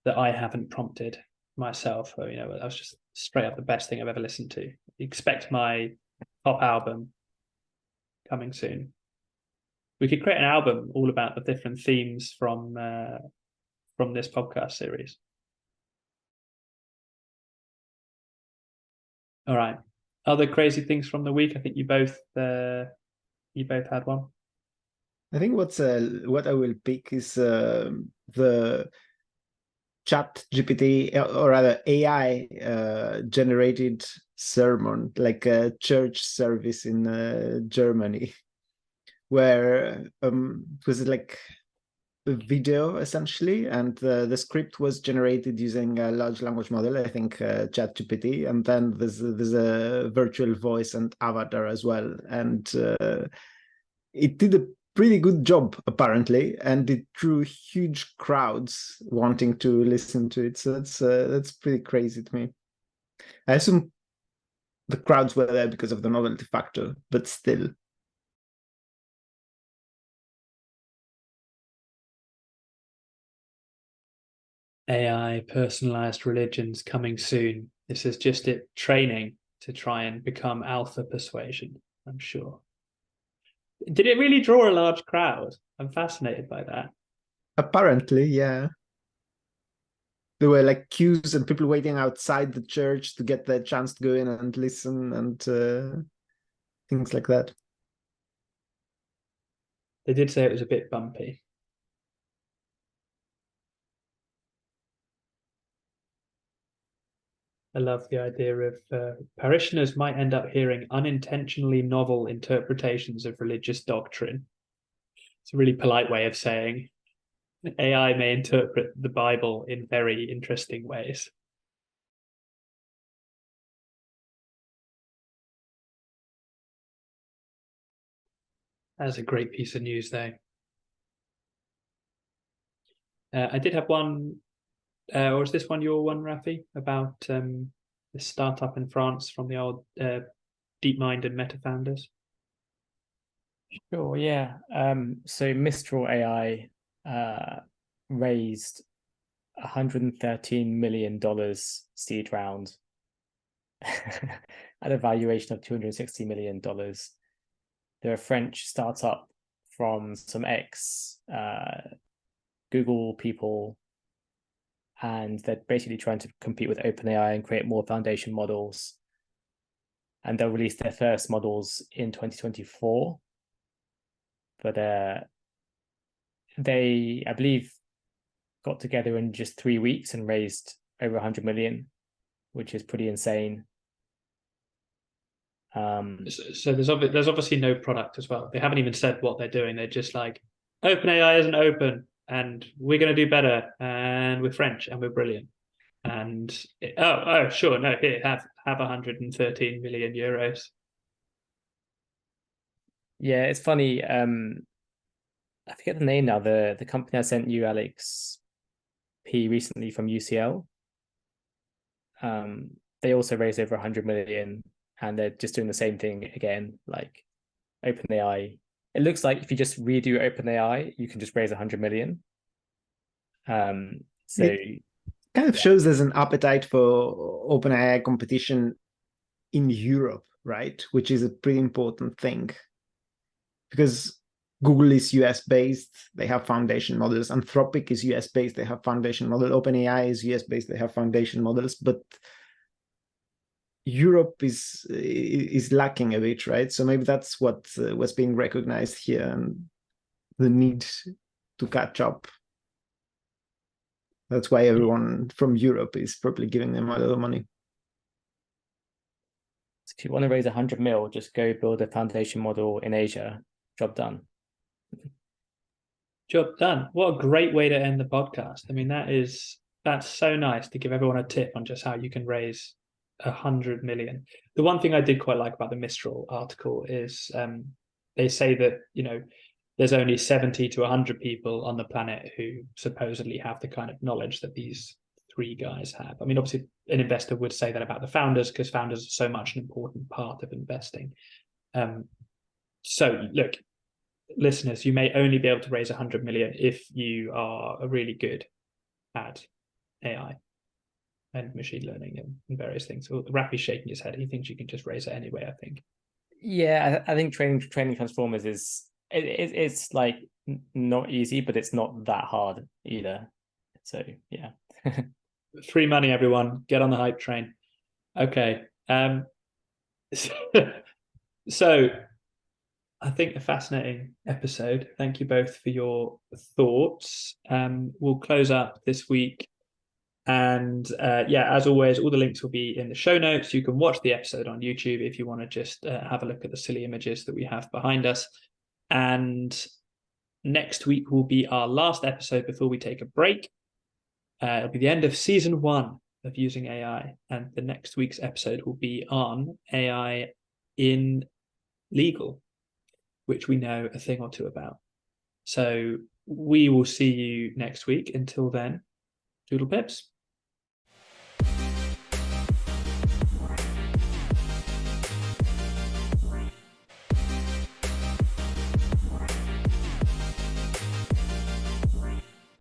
that I haven't prompted myself. That was just straight up the best thing I've ever listened to. Expect my top album coming soon. We could create an album all about the different themes from this podcast series. All right. Other crazy things from the week? I think you both had one. I think what I will pick is the Chat GPT, or rather AI generated sermon, like a church service in Germany, where it was like a video essentially, and the script was generated using a large language model, I think Chat GPT, and then there's a virtual voice and avatar as well, and it did a pretty good job apparently, and it drew huge crowds wanting to listen to it. So that's pretty crazy to me. I assume the crowds were there because of the novelty factor, but still. AI personalized religions coming soon. This is just it training to try and become alpha persuasion, I'm sure. Did it really draw a large crowd? I'm fascinated by that. Apparently, yeah. There were like queues and people waiting outside the church to get their chance to go in and listen, and things like that. They did say it was a bit bumpy. I love the idea of parishioners might end up hearing unintentionally novel interpretations of religious doctrine. It's a really polite way of saying AI may interpret the Bible in very interesting ways. That's a great piece of news, though. I did have one, or is this one your one, Rafie, about the startup in France from the old DeepMind and Meta founders? Sure, yeah. So Mistral AI raised $113 million seed round at a valuation of $260 million. They're a French startup from some ex Google people, and they're basically trying to compete with OpenAI and create more foundation models. And they'll release their first models in 2024. But they, I believe, got together in just 3 weeks and raised over 100 million, which is pretty insane. So there's obviously no product as well. They haven't even said what they're doing. They're just like, OpenAI isn't open, and we're going to do better, and we're French, and we're brilliant. And sure, no, here, have 113 million euros. Yeah, it's funny. I forget the name now. The company I sent you, Alex P, recently from UCL. They also raised over 100 million, and they're just doing the same thing again, like OpenAI. It looks like if you just redo OpenAI, you can just raise 100 million. So it kind of shows there's an appetite for OpenAI competition in Europe, right? Which is a pretty important thing, because Google is US based, they have foundation models. Anthropic is US based, they have foundation model. OpenAI is US based, they have foundation models. But Europe is lacking a bit, right? So maybe that's what was being recognized here, and the need to catch up. That's why everyone from Europe is probably giving them a lot of money. if you want to raise 100 mil, just go build a foundation model in Asia. Job done. Job done. What a great way to end the podcast. I mean, that's so nice to give everyone a tip on just how you can raise 100 million. The one thing I did quite like about the Mistral article is they say that, there's only 70 to 100 people on the planet who supposedly have the kind of knowledge that these three guys have. I mean, obviously, an investor would say that about the founders, because founders are so much an important part of investing. So, look, listeners, you may only be able to raise 100 million if you are really good at AI and machine learning and various things. So Rafie's shaking his head. He thinks you can just raise it anyway, I think. Yeah, I think training transformers is it's like not easy, but it's not that hard either. So yeah. Free money, everyone. Get on the hype train. Okay. So I think a fascinating episode. Thank you both for your thoughts. We'll close up this week. And as always, all the links will be in the show notes. You can watch the episode on YouTube if you want to just have a look at the silly images that we have behind us. And next week will be our last episode before we take a break. It'll be the end of season 1 of Using AI. And the next week's episode will be on AI in legal, which we know a thing or two about. So we will see you next week. Until then, doodle pips.